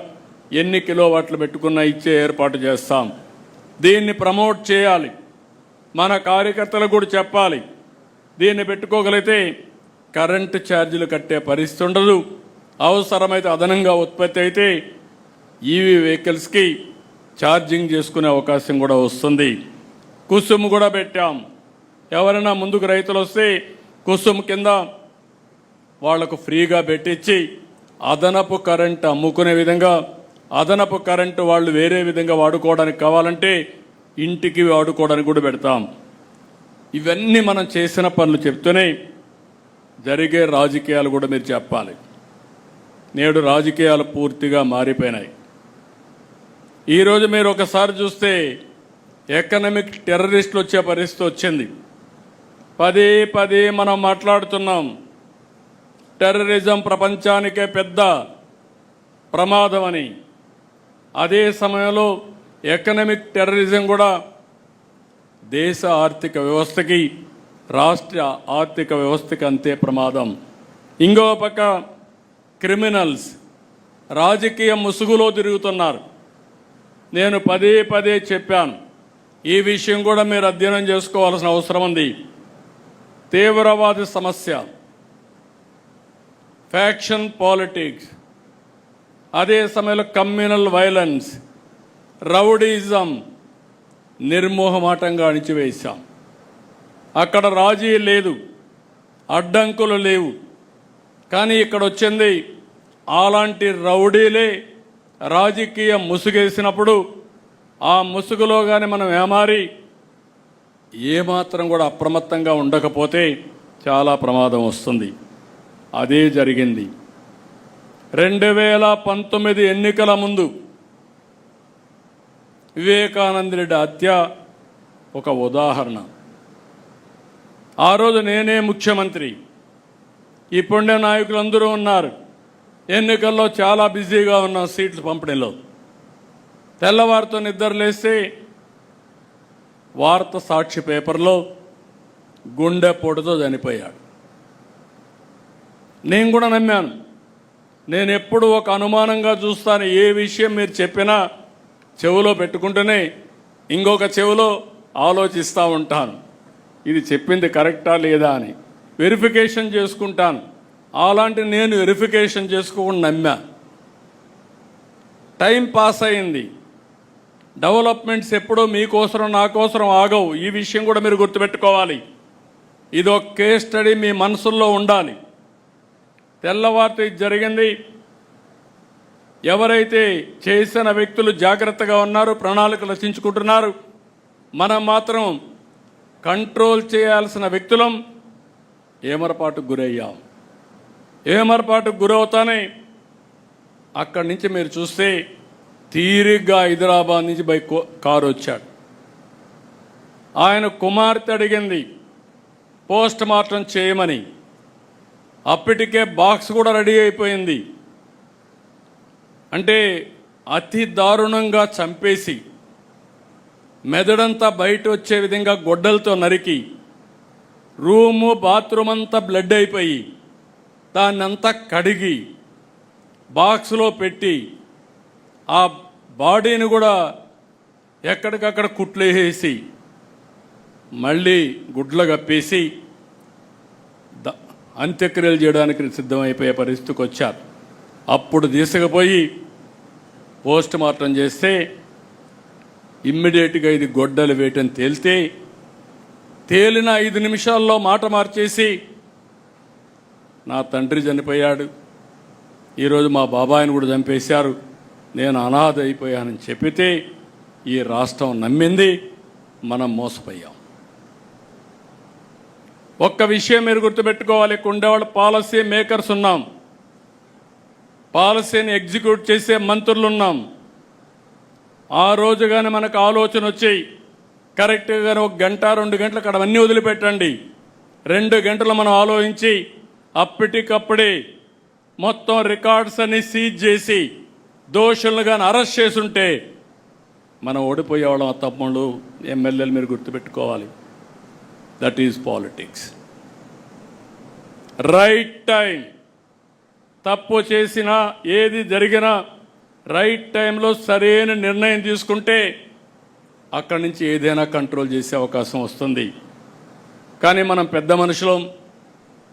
ఎన్ని కిలోవాట్లు పెట్టుకున్నా ఇచ్చే ఏర్పాటు చేస్తాం. దీన్ని ప్రమోట్ చేయాలి, మన కార్యకర్తలకు కూడా చెప్పాలి. దీన్ని పెట్టుకోగలిగితే కరెంటు ఛార్జీలు కట్టే పరిస్థితి ఉండదు. అవసరమైతే అదనంగా ఉత్పత్తి అయితే ఈవీ వెహికల్స్కి ఛార్జింగ్ చేసుకునే అవకాశం కూడా వస్తుంది. కుసుమ్ కూడా పెట్టాం. ఎవరైనా ముందుకు రైతులు వస్తే కుసుమ్ కింద వాళ్లకు ఫ్రీగా పెట్టించి అదనపు కరెంటు అమ్ముకునే విధంగా, అదనపు కరెంటు వాళ్ళు వేరే విధంగా వాడుకోవడానికి కావాలంటే ఇంటికి వాడుకోవడానికి కూడా పెడతాం. ఇవన్నీ మనం చేసిన పనులు చెప్తూనే జరిగే రాజకీయాలు కూడా మీరు చెప్పాలి. నేడు రాజకీయాలు పూర్తిగా మారిపోయినాయి. ఈరోజు మీరు ఒకసారి చూస్తే ఎకనామిక్ టెర్రరిస్టులు వచ్చే పరిస్థితి వచ్చింది. పదే పదే మనం మాట్లాడుతున్నాం, టెర్రరిజం ప్రపంచానికే పెద్ద ప్రమాదం అని. అదే సమయంలో ఎకనామిక్ టెర్రరిజం కూడా దేశ ఆర్థిక వ్యవస్థకి, రాష్ట్ర ఆర్థిక వ్యవస్థకి అంతే ప్రమాదం. ఇంకో పక్క క్రిమినల్స్ రాజకీయ ముసుగులో తిరుగుతున్నారు. నేను పదే పదే చెప్పాను, ఈ విషయం కూడా మీరు అధ్యయనం చేసుకోవాల్సిన అవసరం ఉంది. తీవ్రవాద సమస్య, ఫ్యాక్షన్ పాలిటిక్స్, అదే సమయంలో కమ్యూనల్ వైలెన్స్, రౌడీజం నిర్మోహమాటంగా అణిచివేశాం. అక్కడ రాజీ లేదు, అడ్డంకులు లేవు. కానీ ఇక్కడ వచ్చింది అలాంటి రౌడీలే రాజకీయ ముసుగేసినప్పుడు ఆ ముసుగులో కానీ మనం ఏమారి ఏమాత్రం కూడా అప్రమత్తంగా ఉండకపోతే చాలా ప్రమాదం వస్తుంది. అదే జరిగింది. 2019 ఎన్నికల ముందు వివేకానంద రెడ్డి హత్య ఒక ఉదాహరణ. ఆ రోజు నేనే ముఖ్యమంత్రి, ఇప్పుడే నాయకులందరూ ఉన్నారు. ఎన్నికల్లో చాలా బిజీగా ఉన్నాం సీట్లు పంపిణీలో. తెల్లవారితో నిద్రలేస్తే వార్త సాక్షి పేపర్లో గుండెపోటుతో చనిపోయాడు. నేను కూడా నమ్మాను. నేను ఎప్పుడు ఒక అనుమానంగా చూస్తాను, ఏ విషయం మీరు చెప్పినా చెవిలో పెట్టుకుంటూనే ఇంకొక చెవిలో ఆలోచిస్తూ ఉంటాను, ఇది చెప్పింది కరెక్టా లేదా అని వెరిఫికేషన్ చేసుకుంటాను. అలాంటి నేను వెరిఫికేషన్ చేసుకోకుండా నమ్మా. టైం పాస్ అయింది. డెవలప్మెంట్స్ ఎప్పుడూ మీకోసరం నా కోసరం ఆగవు. ఈ విషయం కూడా మీరు గుర్తుపెట్టుకోవాలి. ఇది ఒక కేస్ స్టడీ మీ మనసుల్లో ఉండాలి. తెల్లవారితో ఇది జరిగింది. ఎవరైతే చేసిన వ్యక్తులు జాగ్రత్తగా ఉన్నారు, ప్రణాళికలు రచించుకుంటున్నారు, మనం మాత్రం కంట్రోల్ చేయాల్సిన వ్యక్తులం ఏమరపాటుకు గురయ్యాం. ఏమరపాటుకు గురవుతానే అక్కడి నుంచి మీరు చూస్తే తీరిగ్గా హైదరాబాద్ నుంచి కారు వచ్చాడు. ఆయన కుమార్తె అడిగింది పోస్ట్ మార్టం చేయమని. అప్పటికే బాక్స్ కూడా రెడీ అయిపోయింది. అంటే అతి దారుణంగా చంపేసి మెదడంతా బయట వచ్చే విధంగా గొడ్డలతో నరికి రూము బాత్రూమ్ అంతా బ్లడ్ అయిపోయి దాన్నంతా కడిగి బాక్స్లో పెట్టి ఆ బాడీని కూడా ఎక్కడికక్కడ కుట్లేసి మళ్ళీ గుడ్లు కప్పేసి అంత్యక్రియలు చేయడానికి సిద్ధమైపోయే పరిస్థితికి వచ్చారు. అప్పుడు తీసుకుపోయి పోస్ట్ మార్టం చేస్తే ఇమ్మీడియట్గా ఇది గొడ్డలు వేయటం తేలిన 5 నిమిషాల్లో మాట మార్చేసి నా తండ్రి చనిపోయాడు, ఈరోజు మా బాబాయిని కూడా చంపేశారు, నేను అనాథ అయిపోయానని చెప్పితే ఈ రాష్ట్రం నమ్మింది, మనం మోసపోయాం. ఒక్క విషయం మీరు గుర్తుపెట్టుకోవాలి, ఇక్కడ ఉండేవాళ్ళు పాలసీ మేకర్స్ ఉన్నాం, పాలసీని ఎగ్జిక్యూట్ చేసే మంత్రులు ఉన్నాం. ఆ రోజు కానీ మనకు ఆలోచన వచ్చి కరెక్ట్గా 1 గంట 2 గంటలు అక్కడ అన్నీ వదిలిపెట్టండి, 2 గంటలు మనం ఆలోచించి అప్పటికప్పుడే మొత్తం రికార్డ్స్ అన్ని సీజ్ చేసి దోషులను కానీ అరెస్ట్ చేసుంటే మనం ఓడిపోయేవాళ్ళం. ఆ తమ్ముళ్ళు ఎమ్మెల్యేలు మీరు గుర్తుపెట్టుకోవాలి. That is politics. Right time, తప్పు చేసినా ఏది జరిగినా రైట్ టైంలో సరైన నిర్ణయం తీసుకుంటే అక్కడి నుంచి ఏదైనా కంట్రోల్ చేసే అవకాశం వస్తుంది. కానీ మనం పెద్ద మనుషులం,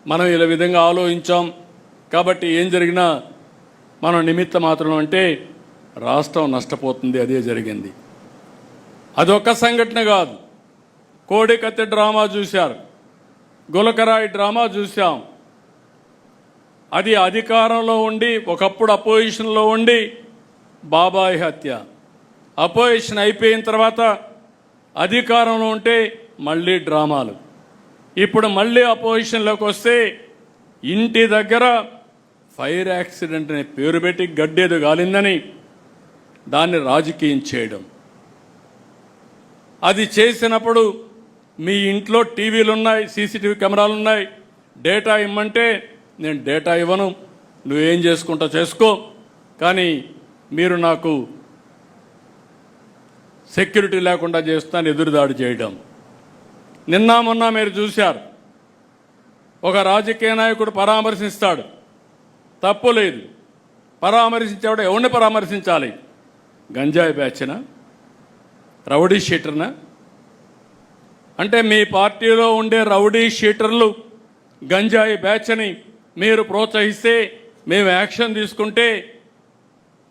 మనం ఇలా విధంగా ఆలోచించాం కాబట్టి ఏం జరిగినా మనం నిమిత్త మాత్రం అంటే రాష్ట్రం నష్టపోతుంది. అదే జరిగింది. అదొక సంఘటన కాదు, కోడికత్తి డ్రామా చూశారు, గులకరాయి డ్రామా చూశాం. అది అధికారంలో ఉండి ఒకప్పుడు అపోజిషన్లో ఉండి బాబాయ్ హత్య, అపోజిషన్ అయిపోయిన తర్వాత అధికారంలో ఉంటే మళ్ళీ డ్రామాలు. ఇప్పుడు మళ్ళీ అపోజిషన్లోకి వస్తే ఇంటి దగ్గర ఫైర్ యాక్సిడెంట్ అనే పేరు పెట్టి గడ్డేదో గాలిందని దాన్ని రాజకీయం చేయడం. అది చేసినప్పుడు మీ ఇంట్లో టీవీలు ఉన్నాయి, సీసీటీవీ కెమెరాలు ఉన్నాయి, డేటా ఇమ్మంటే నేను డేటా ఇవ్వను, నువ్వేం చేసుకుంటా చేసుకో, కానీ మీరు నాకు సెక్యూరిటీ లేకుండా చేస్తాను ఎదురుదాడి చేయడం. నిన్న మొన్న మీరు చూశారు, ఒక రాజకీయ నాయకుడు పరామర్శిస్తాడు, తప్పు లేదు, పరామర్శించేవాడు ఎవరిని పరామర్శించాలి? గంజాయి బ్యాచ్నా, రౌడీ షీటర్నా? అంటే మీ పార్టీలో ఉండే రౌడీ షీటర్లు గంజాయి బ్యాచ్ని మీరు ప్రోత్సహిస్తే మేము యాక్షన్ తీసుకుంటే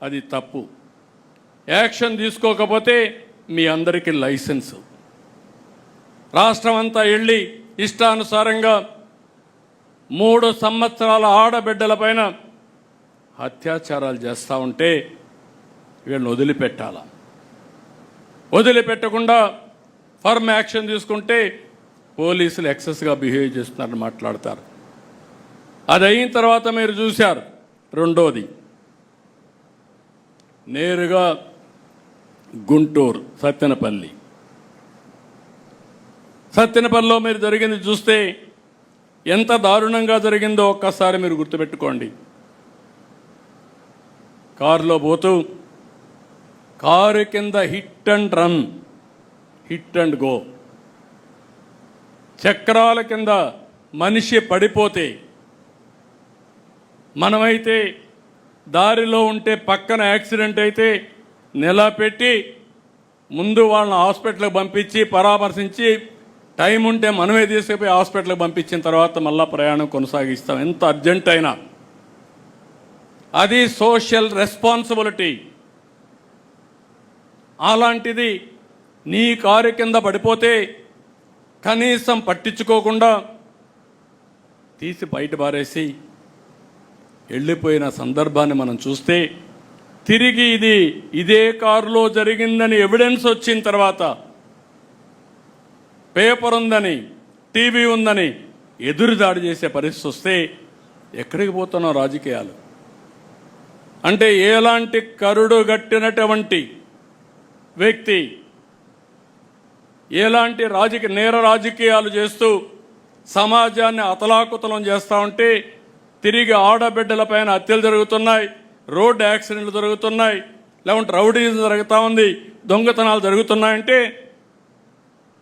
అది తప్పు. యాక్షన్ తీసుకోకపోతే మీ అందరికీ లైసెన్సు. రాష్ట్రం అంతా వెళ్ళి ఇష్టానుసారంగా 3 సంవత్సరాల ఆడబిడ్డలపైన అత్యాచారాలు చేస్తూ ఉంటే వీళ్ళని వదిలిపెట్టాలా? వదిలిపెట్టకుండా ఫర్మ్ యాక్షన్ తీసుకుంటే పోలీసులు ఎక్సెస్గా బిహేవ్ చేస్తున్నారని మాట్లాడతారు. అది అయిన తర్వాత మీరు చూశారు, రెండోది నేరుగా గుంటూరు సత్తెనపల్లిలో మీరు జరిగింది చూస్తే ఎంత దారుణంగా జరిగిందో ఒక్కసారి మీరు గుర్తుపెట్టుకోండి. కారులో పోతూ కారు కింద hit and run, hit and go, చక్రాల కింద మనిషి పడిపోతే మనమైతే దారిలో ఉంటే పక్కన యాక్సిడెంట్ అయితే నిలబెట్టి ముందు వాళ్ళని హాస్పిటల్కి పంపించి పరామర్శించి టైం ఉంటే మనమే తీసుకుపోయి హాస్పిటల్కి పంపించిన తర్వాత మళ్ళా ప్రయాణం కొనసాగిస్తాం, ఎంత అర్జెంట్ అయినా. అది సోషల్ రెస్పాన్సిబిలిటీ. అలాంటిది నీ కారు కింద పడిపోతే కనీసం పట్టించుకోకుండా తీసి బయట పారేసి వెళ్ళిపోయిన సందర్భాన్ని మనం చూస్తే, తిరిగి ఇదే కారులో జరిగిందని ఎవిడెన్స్ వచ్చిన తర్వాత, పేపర్ ఉందని, టీవీ ఉందని ఎదురుదాడి చేసే పరిస్థితి వస్తే ఎక్కడికి పోతున్నాం రాజకీయాలు? అంటే ఎలాంటి కరుడు గట్టినటువంటి వ్యక్తి ఎలాంటి నేర రాజకీయాలు చేస్తూ సమాజాన్ని అతలాకుతలం చేస్తూ ఉంటే తిరిగి ఆడబిడ్డలపైన హత్యలు జరుగుతున్నాయి, రోడ్డు యాక్సిడెంట్లు జరుగుతున్నాయి, లేకుంటే రౌడీజం జరుగుతూ ఉంది, దొంగతనాలు జరుగుతున్నాయంటే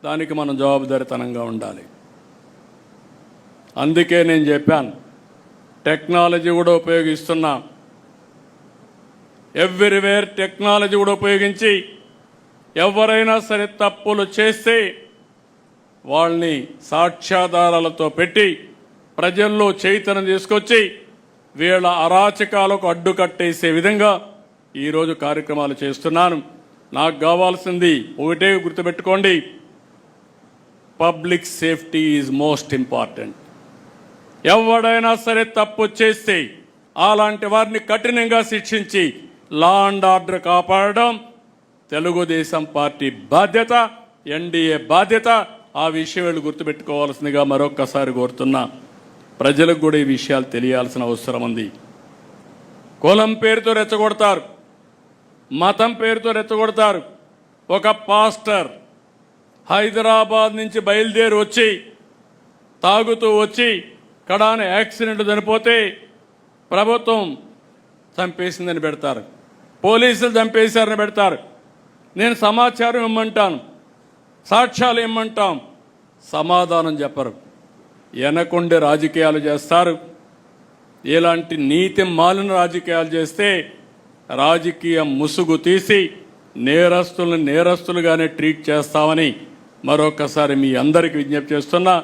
దానికి మనం జవాబుదారీతనంగా ఉండాలి. అందుకే నేను చెప్పాను, టెక్నాలజీ కూడా ఉపయోగిస్తున్నాం. ఎవ్రీవేర్ టెక్నాలజీ కూడా ఉపయోగించి ఎవరైనా సరే తప్పులు చేస్తే వాళ్ళని సాక్ష్యాధారాలతో పెట్టి ప్రజల్లో చైతన్యం తీసుకొచ్చి వీళ్ళ అరాచకాలకు అడ్డుకట్టేసే విధంగా ఈరోజు కార్యక్రమాలు చేస్తున్నాను. నాకు కావాల్సింది ఒకటే గుర్తుపెట్టుకోండి, public safety is most important. ఎవడైనా సరే తప్పు చేస్తే అలాంటి వారిని కఠినంగా శిక్షించి లా అండ్ ఆర్డర్ కాపాడడం తెలుగుదేశం పార్టీ బాధ్యత, ఎన్డీఏ బాధ్యత. ఆ విషయం వీళ్ళు గుర్తుపెట్టుకోవాల్సిందిగా మరొక్కసారి కోరుతున్నా. ప్రజలకు కూడా ఈ విషయాలు తెలియాల్సిన అవసరం ఉంది. కులం పేరుతో రెచ్చగొడతారు, మతం పేరుతో రెచ్చగొడతారు. ఒక పాస్టర్ హైదరాబాద్ నుంచి బయలుదేరి వచ్చి తాగుతూ వచ్చి కడాన యాక్సిడెంట్ చనిపోతే ప్రభుత్వం చంపేసిందని పెడతారు, పోలీసులు చంపేశారని పెడతారు. నేను సమాచారం ఇమ్మంటాను, సాక్ష్యాలు ఇమ్మంటాం, సమాధానం చెప్పరు. వెనకుండే రాజకీయాలు చేస్తారు. ఇలాంటి నీతి మాలిన రాజకీయాలు చేస్తే రాజకీయ ముసుగు తీసి నేరస్తులను నేరస్తులుగానే ట్రీట్ చేస్తామని మరొకసారి మీ అందరికీ విజ్ఞప్తి చేస్తున్నా.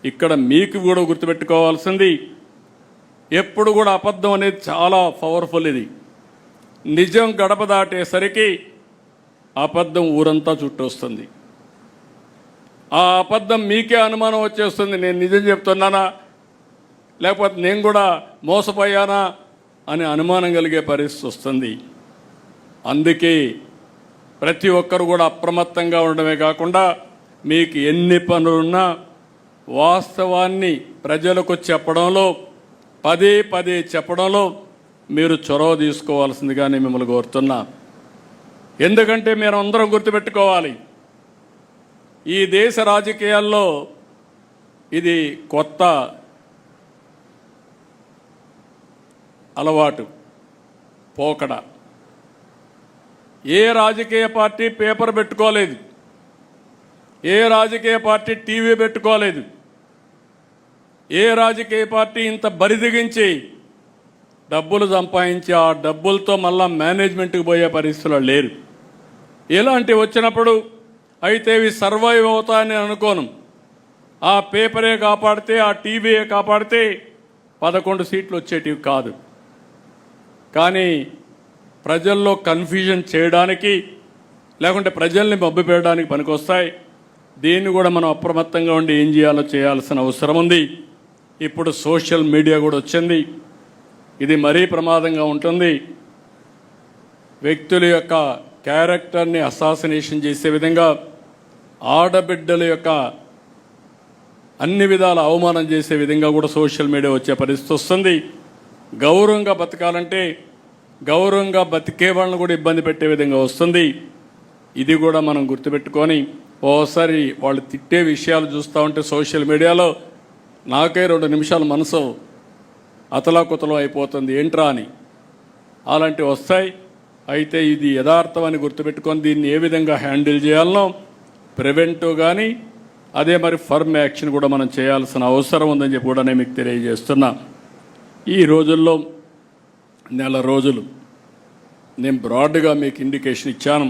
ఇక్కడ మీకు కూడా గుర్తుపెట్టుకోవాల్సింది, ఎప్పుడు కూడా అబద్ధం అనేది చాలా పవర్ఫుల్. ఇది నిజం గడప దాటేసరికి అబద్ధం ఊరంతా చుట్టొస్తుంది. ఆ అబద్ధం మీకే అనుమానం వచ్చేస్తుంది, నేను నిజం చెప్తున్నానా లేకపోతే నేను కూడా మోసపోయానా అని అనుమానం కలిగే పరిస్థితి వస్తుంది. అందుకే ప్రతి ఒక్కరు కూడా అప్రమత్తంగా ఉండడమే కాకుండా మీకు ఎన్ని పనులున్నా వాస్తవాన్ని ప్రజలకు చెప్పడంలో, పదే పదే చెప్పడంలో మీరు చొరవ తీసుకోవాల్సిందిగా నేను మిమ్మల్ని కోరుతున్నా. ఎందుకంటే మీరు అందరం గుర్తుపెట్టుకోవాలి, ఈ దేశ రాజకీయాల్లో ఇది కొత్త అలవాటు, పోకడ. ఏ రాజకీయ పార్టీ పేపర్ పెట్టుకోలేదు, ఏ రాజకీయ పార్టీ టీవీ పెట్టుకోలేదు, ఏ రాజకీయ పార్టీ ఇంత బరిదిగించి డబ్బులు సంపాదించి ఆ డబ్బులతో మళ్ళా మేనేజ్మెంట్కి పోయే పరిస్థితులు లేరు. ఇలాంటివి వచ్చినప్పుడు అయితే ఇవి సర్వైవ్ అవుతాయని అనుకోను. ఆ పేపరే కాపాడితే, ఆ టీవీయే కాపాడితే 11 సీట్లు వచ్చేటివి కాదు. కానీ ప్రజల్లో కన్ఫ్యూజన్ చేయడానికి, లేకుంటే ప్రజల్ని మభ్యపెట్టడానికి పనికొస్తాయి. దీన్ని కూడా మనం అప్రమత్తంగా ఉండి ఏం చేయాలో చేయాల్సిన అవసరం ఉంది. ఇప్పుడు సోషల్ మీడియా కూడా వచ్చింది, ఇది మరీ ప్రమాదంగా ఉంటుంది. వ్యక్తుల యొక్క క్యారెక్టర్ని అసాసినేషన్ చేసే విధంగా, ఆడబిడ్డల యొక్క అన్ని విధాల అవమానం చేసే విధంగా కూడా సోషల్ మీడియా వచ్చే పరిస్థితి వస్తుంది. గౌరవంగా బతకాలంటే గౌరవంగా బతికే వాళ్ళని కూడా ఇబ్బంది పెట్టే విధంగా వస్తుంది. ఇది కూడా మనం గుర్తుపెట్టుకొని, ఓసారి వాళ్ళు తిట్టే విషయాలు చూస్తూ ఉంటే సోషల్ మీడియాలో నాకే 2 నిమిషాలు మనసు అతలాకుతలం అయిపోతుంది, ఏంట్రా అని. అలాంటివి వస్తాయి. అయితే ఇది యథార్థం అని గుర్తుపెట్టుకొని దీన్ని ఏ విధంగా హ్యాండిల్ చేయాలనో ప్రివెంటివ్ కానీ అదే మరి ఫర్మ్ యాక్షన్ కూడా మనం చేయాల్సిన అవసరం ఉందని చెప్పి కూడా నేను మీకు తెలియజేస్తున్నా. ఈ రోజుల్లో నెల రోజులు నేను బ్రాడ్గా మీకు ఇండికేషన్ ఇచ్చాను.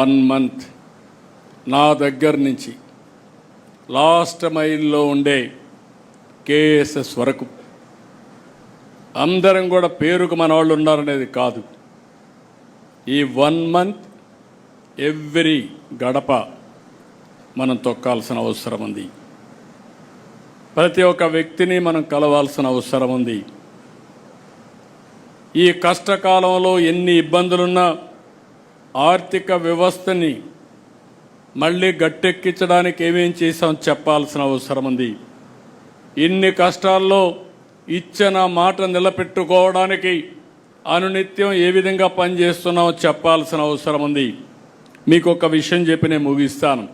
1 మంత్ నా దగ్గర నుంచి లాస్ట్ మైల్లో ఉండే కేఎస్ఎస్ వరకు అందరం కూడా పేరుకు మన వాళ్ళు ఉన్నారనేది కాదు. ఈ 1 మంత్ ఎవ్రీ గడప మనం తొక్కాల్సిన అవసరం ఉంది. ప్రతి ఒక్క వ్యక్తిని మనం కలవాల్సిన అవసరం ఉంది. ఈ కష్టకాలంలో ఎన్ని ఇబ్బందులున్నా ఆర్థిక వ్యవస్థని మళ్ళీ గట్టెక్కించడానికి ఏమేం చేశాం చెప్పాల్సిన అవసరం ఉంది. ఇన్ని కష్టాల్లో ఇచ్చిన మాట నిలబెట్టుకోవడానికి అనునిత్యం ఏ విధంగా పనిచేస్తున్నామో చెప్పాల్సిన అవసరం ఉంది. మీకు ఒక విషయం చెప్పి నేను ముగిస్తాను.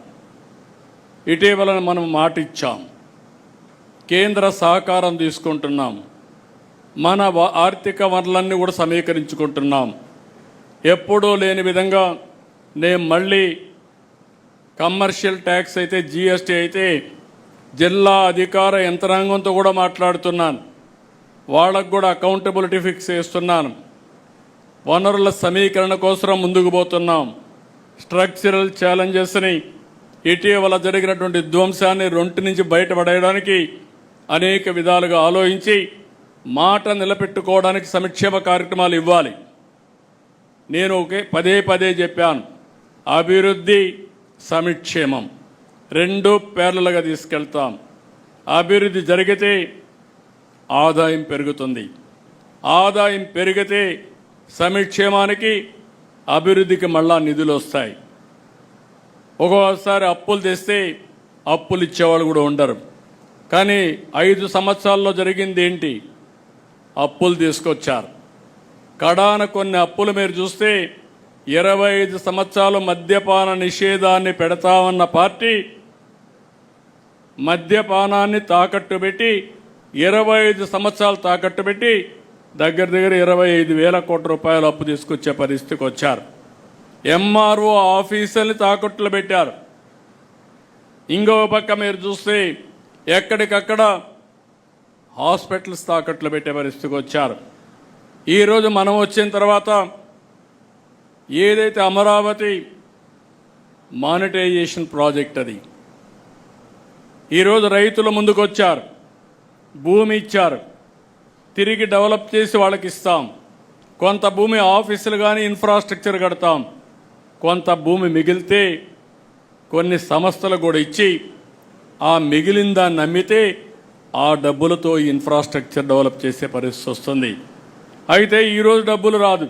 ఇటీవల మనం మాట ఇచ్చాం, కేంద్ర సహకారం తీసుకుంటున్నాం, మన ఆర్థిక వనరులన్నీ కూడా సమీకరించుకుంటున్నాం. ఎప్పుడూ లేని విధంగా నేను మళ్ళీ కమర్షియల్ ట్యాక్స్ అయితే, జిఎస్టీ అయితే జిల్లా అధికార యంత్రాంగంతో కూడా మాట్లాడుతున్నాను. వాళ్ళకు కూడా అకౌంటబిలిటీ ఫిక్స్ చేస్తున్నాను. వనరుల సమీకరణ కోసం ముందుకు పోతున్నాం. స్ట్రక్చరల్ ఛాలెంజెస్ని, ఇటీవల జరిగినటువంటి ధ్వంసాన్ని 2 నుంచి బయటపడేయడానికి అనేక విధాలుగా ఆలోచించి మాట నిలబెట్టుకోవడానికి సంక్షేమ కార్యక్రమాలు ఇవ్వాలి. నేను పదే పదే చెప్పాను, అభివృద్ధి సంక్షేమం 2 ప్యారలల్గా తీసుకెళ్తాం. అభివృద్ధి జరిగితే ఆదాయం పెరుగుతుంది, ఆదాయం పెరిగితే సంక్షేమానికి అభివృద్ధికి మళ్ళా నిధులు వస్తాయి. ఒక్కోసారి అప్పులు తెస్తే అప్పులు ఇచ్చేవాళ్ళు కూడా ఉండరు. కానీ 5 సంవత్సరాల్లో జరిగింది ఏంటి? అప్పులు తీసుకొచ్చారు. కడాన కొన్ని అప్పులు మీరు చూస్తే 25 సంవత్సరాలు మద్యపాన నిషేధాన్ని పెడతామన్న పార్టీ మద్యపానాన్ని తాకట్టు పెట్టి 25 సంవత్సరాలు తాకట్టు పెట్టి దగ్గర 25,000 కోట్ల రూపాయలు అప్పు తీసుకొచ్చే పరిస్థితికి వచ్చారు. ఎంఆర్ఓ ఆఫీసుల్ని తాకట్టులు పెట్టారు. ఇంకో పక్క మీరు చూస్తే ఎక్కడికక్కడ హాస్పిటల్స్ తాకట్లు పెట్టే పరిస్థితికి వచ్చారు. ఈరోజు మనం వచ్చిన తర్వాత ఏదైతే అమరావతి మానిటైజేషన్ ప్రాజెక్ట్ అది ఈరోజు రైతుల ముందుకు వచ్చారు, భూమి ఇచ్చారు, తిరిగి డెవలప్ చేసి వాళ్ళకి ఇస్తాం. కొంత భూమి ఆఫీసులు కానీ ఇన్ఫ్రాస్ట్రక్చర్ కడతాం, కొంత భూమి మిగిలితే కొన్ని సంస్థలు కూడా ఇచ్చి ఆ మిగిలిన దాన్ని అమ్మితే ఆ డబ్బులతో ఇన్ఫ్రాస్ట్రక్చర్ డెవలప్ చేసే పరిస్థితి వస్తుంది. అయితే ఈరోజు డబ్బులు రాదు,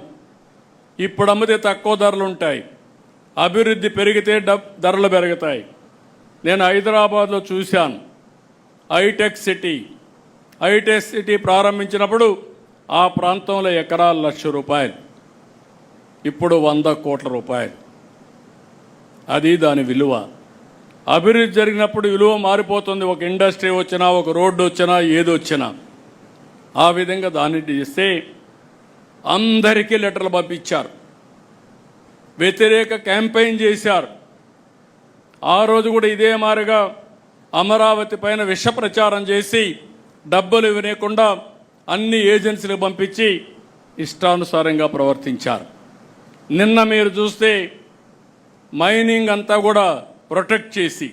ఇప్పుడు అమ్మితే తక్కువ ధరలు ఉంటాయి, అభివృద్ధి పెరిగితే ధరలు పెరుగుతాయి. నేను హైదరాబాద్లో చూశాను హైటెక్ సిటీ ప్రారంభించినప్పుడు ఆ ప్రాంతంలో ఎకరాలు 1,00,000 రూపాయలు, ఇప్పుడు 100 కోట్ల రూపాయలు. అది దాని విలువ. అభివృద్ధి జరిగినప్పుడు విలువ మారిపోతుంది. ఒక ఇండస్ట్రీ వచ్చినా, ఒక రోడ్డు వచ్చినా, ఏది వచ్చినా. ఆ విధంగా దాన్ని చేస్తే అందరికీ లెటర్లు పంపించారు, వ్యతిరేక క్యాంపెయిన్ చేశారు. ఆ రోజు కూడా ఇదే మారిగా అమరావతి పైన విష ప్రచారం చేసి డబ్బులు ఇవ్వకుండా అన్ని ఏజెన్సీలకు పంపించి ఇష్టానుసారంగా ప్రవర్తించారు. నిన్న మీరు చూస్తే మైనింగ్ అంతా కూడా ప్రొటెక్ట్ చేసి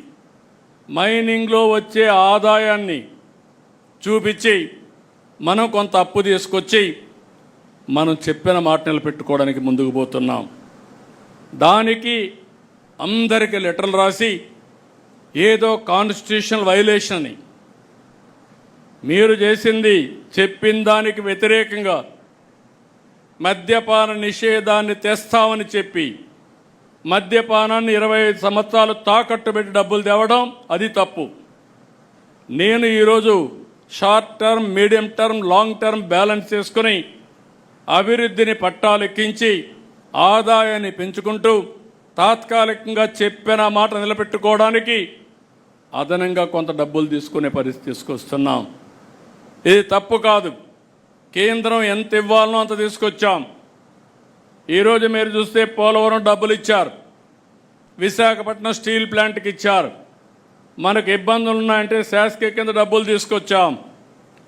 మైనింగ్లో వచ్చే ఆదాయాన్ని చూపించి మనం కొంత అప్పు తీసుకొచ్చి మనం చెప్పిన మాట నిలబెట్టుకోవడానికి ముందుకు పోతున్నాం. దానికి అందరికీ లెటర్లు రాసి ఏదో కాన్స్టిట్యూషనల్ వైలేషన్ అని, మీరు చేసింది చెప్పిన దానికి వ్యతిరేకంగా మద్యపాన నిషేధాన్ని తెస్తామని చెప్పి మద్యపానాన్ని 25 సంవత్సరాలు తాకట్టు పెట్టి డబ్బులు తేవడం అది తప్పు. నేను ఈరోజు short term, medium term, long term balance చేసుకుని అభివృద్ధిని పట్టాలెక్కించి ఆదాయాన్ని పెంచుకుంటూ తాత్కాలికంగా చెప్పిన మాట నిలబెట్టుకోవడానికి అదనంగా కొంత డబ్బులు తీసుకునే పరిస్థితి తీసుకొస్తున్నాం. ఇది తప్పు కాదు. కేంద్రం ఎంత ఇవ్వాలనో అంత తీసుకొచ్చాం. ఈరోజు మీరు చూస్తే పోలవరం డబ్బులు ఇచ్చారు, విశాఖపట్నం స్టీల్ ప్లాంట్కి ఇచ్చారు. మనకు ఇబ్బందులు ఉన్నాయంటే శాసక కింద డబ్బులు తీసుకొచ్చాం.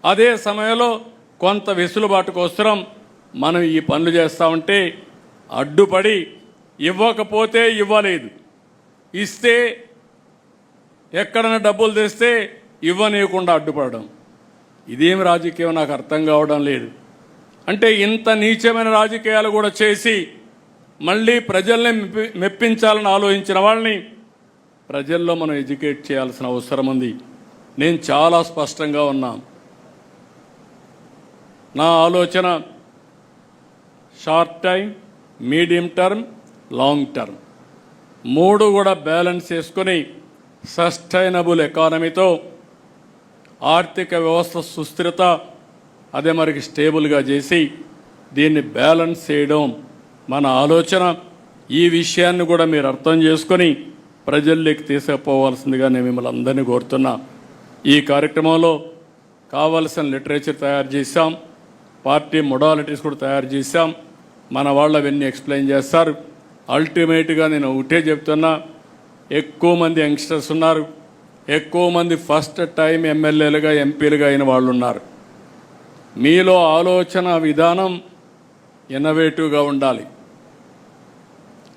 అదే సమయంలో కొంత వెసులుబాటు కోసం మనం ఈ పనులు చేస్తూ ఉంటే అడ్డుపడి ఇవ్వకపోతే ఇవ్వలేదు, ఇస్తే ఎక్కడైనా డబ్బులు తెస్తే ఇవ్వనీయకుండా అడ్డుపడడం, ఇదేం రాజకీయం నాకు అర్థం కావడం లేదు. అంటే ఇంత నీచమైన రాజకీయాలు కూడా చేసి మళ్ళీ ప్రజల్ని మెప్పించాలని ఆలోచించిన వాళ్ళని ప్రజల్లో మనం ఎడ్యుకేట్ చేయాల్సిన అవసరం ఉంది. నేను చాలా స్పష్టంగా ఉన్నాను. నా ఆలోచన short time, medium term, long term 3 కూడా బ్యాలెన్స్ చేసుకొని సస్టైనబుల్ ఎకానమీతో ఆర్థిక వ్యవస్థ సుస్థిరత అదే మరికి స్టేబుల్గా చేసి దీన్ని బ్యాలెన్స్ చేయడం మన ఆలోచన. ఈ విషయాన్ని కూడా మీరు అర్థం చేసుకొని ప్రజల్లోకి తీసుకుపోవాల్సిందిగా నేను మిమ్మల్ని అందరినీ కోరుతున్నా. ఈ కార్యక్రమంలో కావలసిన లిటరేచర్ తయారు చేశాం, పార్టీ మొడాలిటీస్ కూడా తయారు చేశాం. మన వాళ్ళు అవన్నీ ఎక్స్ప్లెయిన్ చేస్తారు. అల్టిమేట్గా నేను ఒకటే చెప్తున్నా, ఎక్కువ మంది యంగ్స్టర్స్ ఉన్నారు, ఎక్కువ మంది ఫస్ట్ టైం ఎమ్మెల్యేలుగా ఎంపీలుగా అయిన వాళ్ళు ఉన్నారు. మీలో ఆలోచన విధానం ఇన్నోవేటివ్గా ఉండాలి.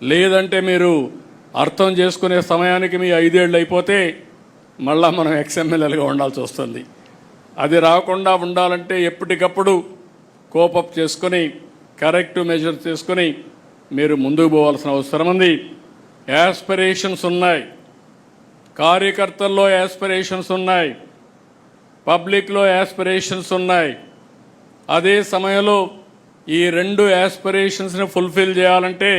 లేదంటే మీరు అర్థం చేసుకునే సమయానికి మీ 5 ఏళ్ళు అయిపోతే మళ్ళా మనం ఎక్స్ఎమ్మెల్యేలుగా ఉండాల్సి వస్తుంది. అది రాకుండా ఉండాలంటే ఎప్పటికప్పుడు కోపప్ చేసుకొని కరెక్టివ్ మెజర్స్ తీసుకొని మీరు ముందుకు పోవాల్సిన అవసరం ఉంది. యాస్పిరేషన్స్ ఉన్నాయి, కార్యకర్తల్లో యాస్పిరేషన్స్ ఉన్నాయి, పబ్లిక్లో యాస్పిరేషన్స్ ఉన్నాయి. అదే సమయంలో ఈ రెండు యాస్పిరేషన్స్ని ఫుల్ఫిల్ చేయాలంటే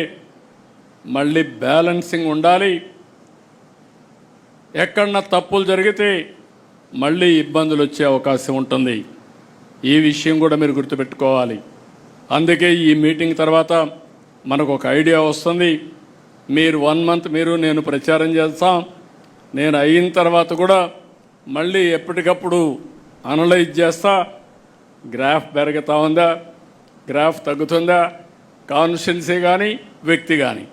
మళ్ళీ బ్యాలెన్సింగ్ ఉండాలి. ఎక్కడన్నా తప్పులు జరిగితే మళ్ళీ ఇబ్బందులు వచ్చే అవకాశం ఉంటుంది. ఈ విషయం కూడా మీరు గుర్తుపెట్టుకోవాలి. అందుకే ఈ మీటింగ్ తర్వాత మనకు ఒక ఐడియా వస్తుంది. మీరు 1 month మీరు నేను ప్రచారం చేస్తాం. నేను అయిన తర్వాత కూడా మళ్ళీ ఎప్పటికప్పుడు అనలైజ్ చేస్తా. గ్రాఫ్ పెరుగుతూ ఉందా, గ్రాఫ్ తగ్గుతుందా, కాన్స్టిట్యున్సీ కానీ వ్యక్తి కానీ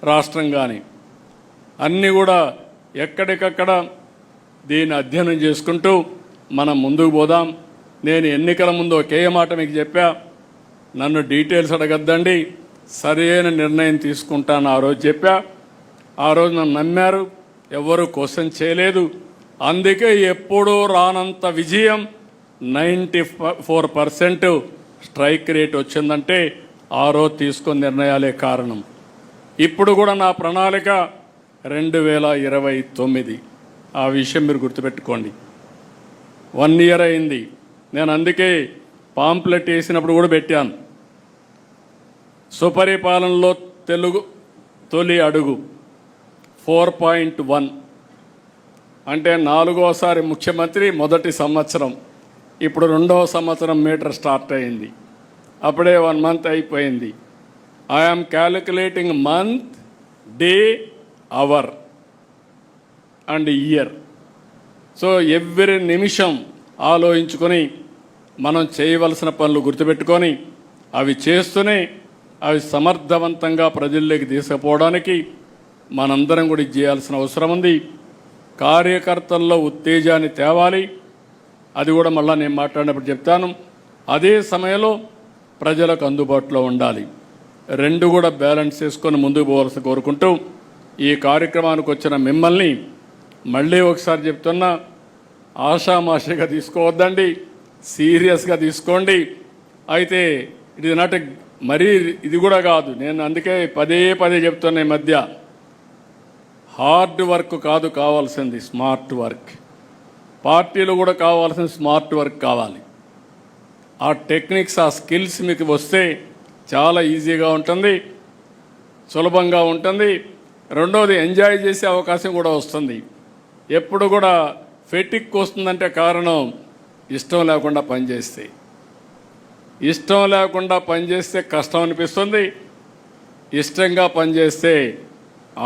రాష్ట్రం కానీ అన్నీ కూడా ఎక్కడికక్కడ దీన్ని అధ్యయనం చేసుకుంటూ మనం ముందుకు పోదాం. నేను ఎన్నికల ముందు ఒకే మాట మీకు చెప్పా, నన్ను డీటెయిల్స్ అడగద్దండి, సరైన నిర్ణయం తీసుకుంటాను ఆ రోజు చెప్పా. ఆ రోజు నన్ను నమ్మారు, ఎవరు క్వశ్చన్ చేయలేదు. అందుకే ఎప్పుడూ రానంత విజయం 94% స్ట్రైక్ రేట్ వచ్చిందంటే ఆ రోజు తీసుకున్న నిర్ణయాలే కారణం. ఇప్పుడు కూడా నా ప్రణాళిక 2029. ఆ విషయం మీరు గుర్తుపెట్టుకోండి. 1 year అయింది. నేను అందుకే పాంప్లెట్ వేసినప్పుడు కూడా పెట్టాను, సుపరిపాలనలో తెలుగు తొలి అడుగు 4.1 అంటే 4వసారి ముఖ్యమంత్రి మొదటి సంవత్సరం. ఇప్పుడు 2వ సంవత్సరం మీటర్ స్టార్ట్ అయింది. అప్పుడే 1 month అయిపోయింది. I'm calculating month, day, hour and year. So every నిమిషం ఆలోచించుకొని మనం చేయవలసిన పనులు గుర్తుపెట్టుకొని అవి చేస్తూనే అవి సమర్థవంతంగా ప్రజల్లోకి తీసుకుపోవడానికి మనందరం కూడా చేయాల్సిన అవసరం ఉంది. కార్యకర్తల్లో ఉత్తేజాన్ని తేవాలి. అది కూడా మళ్ళీ నేను మాట్లాడినప్పుడు చెప్తాను. అదే సమయంలో ప్రజలకు అందుబాటులో ఉండాలి. రెండు కూడా బ్యాలెన్స్ చేసుకొని ముందుకు పోవాల్సి కోరుకుంటూ ఈ కార్యక్రమానికి వచ్చిన మిమ్మల్ని మళ్ళీ ఒకసారి చెప్తున్నా, ఆషామాషిగా తీసుకోవద్దండి, సీరియస్గా తీసుకోండి. అయితే ఇట్ ఇస్ నాట్ మరీ ఇది కూడా కాదు. నేను అందుకే పదే చెప్తున్నా, ఈ మధ్య హార్డ్ వర్క్ కాదు కావాల్సింది, స్మార్ట్ వర్క్. పార్టీలు కూడా కావాల్సిన స్మార్ట్ వర్క్ కావాలి. ఆ టెక్నిక్స్, ఆ స్కిల్స్ మీకు వస్తే చాలా ఈజీగా ఉంటుంది, సులభంగా ఉంటుంది. రెండోది ఎంజాయ్ చేసే అవకాశం కూడా వస్తుంది. ఎప్పుడు కూడా ఫెటిక్ వస్తుందంటే కారణం ఇష్టం లేకుండా పనిచేస్తే. ఇష్టం లేకుండా పనిచేస్తే కష్టం అనిపిస్తుంది, ఇష్టంగా పనిచేస్తే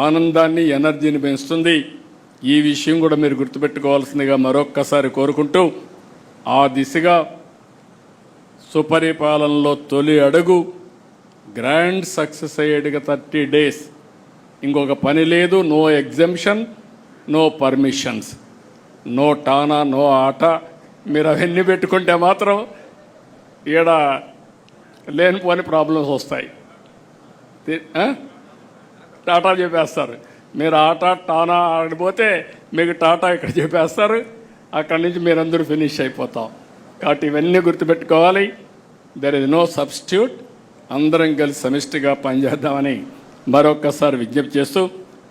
ఆనందాన్ని, ఎనర్జీని పెంచుతుంది. ఈ విషయం కూడా మీరు గుర్తుపెట్టుకోవాల్సిందిగా మరొక్కసారి కోరుకుంటూ, ఆ దిశగా సుపరిపాలనలో తొలి అడుగు గ్రాండ్ సక్సెస్ అయ్యేట్టుగా 30 days. ఇంకొక పని లేదు, no exemption, no permissions, no టానా, నో ఆట. మీరు అవన్నీ పెట్టుకుంటే మాత్రం ఈడ లేనిపోని ప్రాబ్లమ్స్ వస్తాయి. టాటా చెప్పేస్తారు. మీరు ఆట టానా ఆడిపోతే మీకు టాటా ఇక్కడ చెప్పేస్తారు, అక్కడి నుంచి మీరందరూ ఫినిష్ అయిపోతాం. కాబట్టి ఇవన్నీ గుర్తుపెట్టుకోవాలి. There is no substitute. అందరం కలిసి సమిష్టిగా పనిచేద్దామని మరొక్కసారి విజ్ఞప్తి చేస్తూ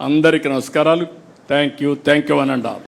అందరికీ నమస్కారాలు. Thank you one and all.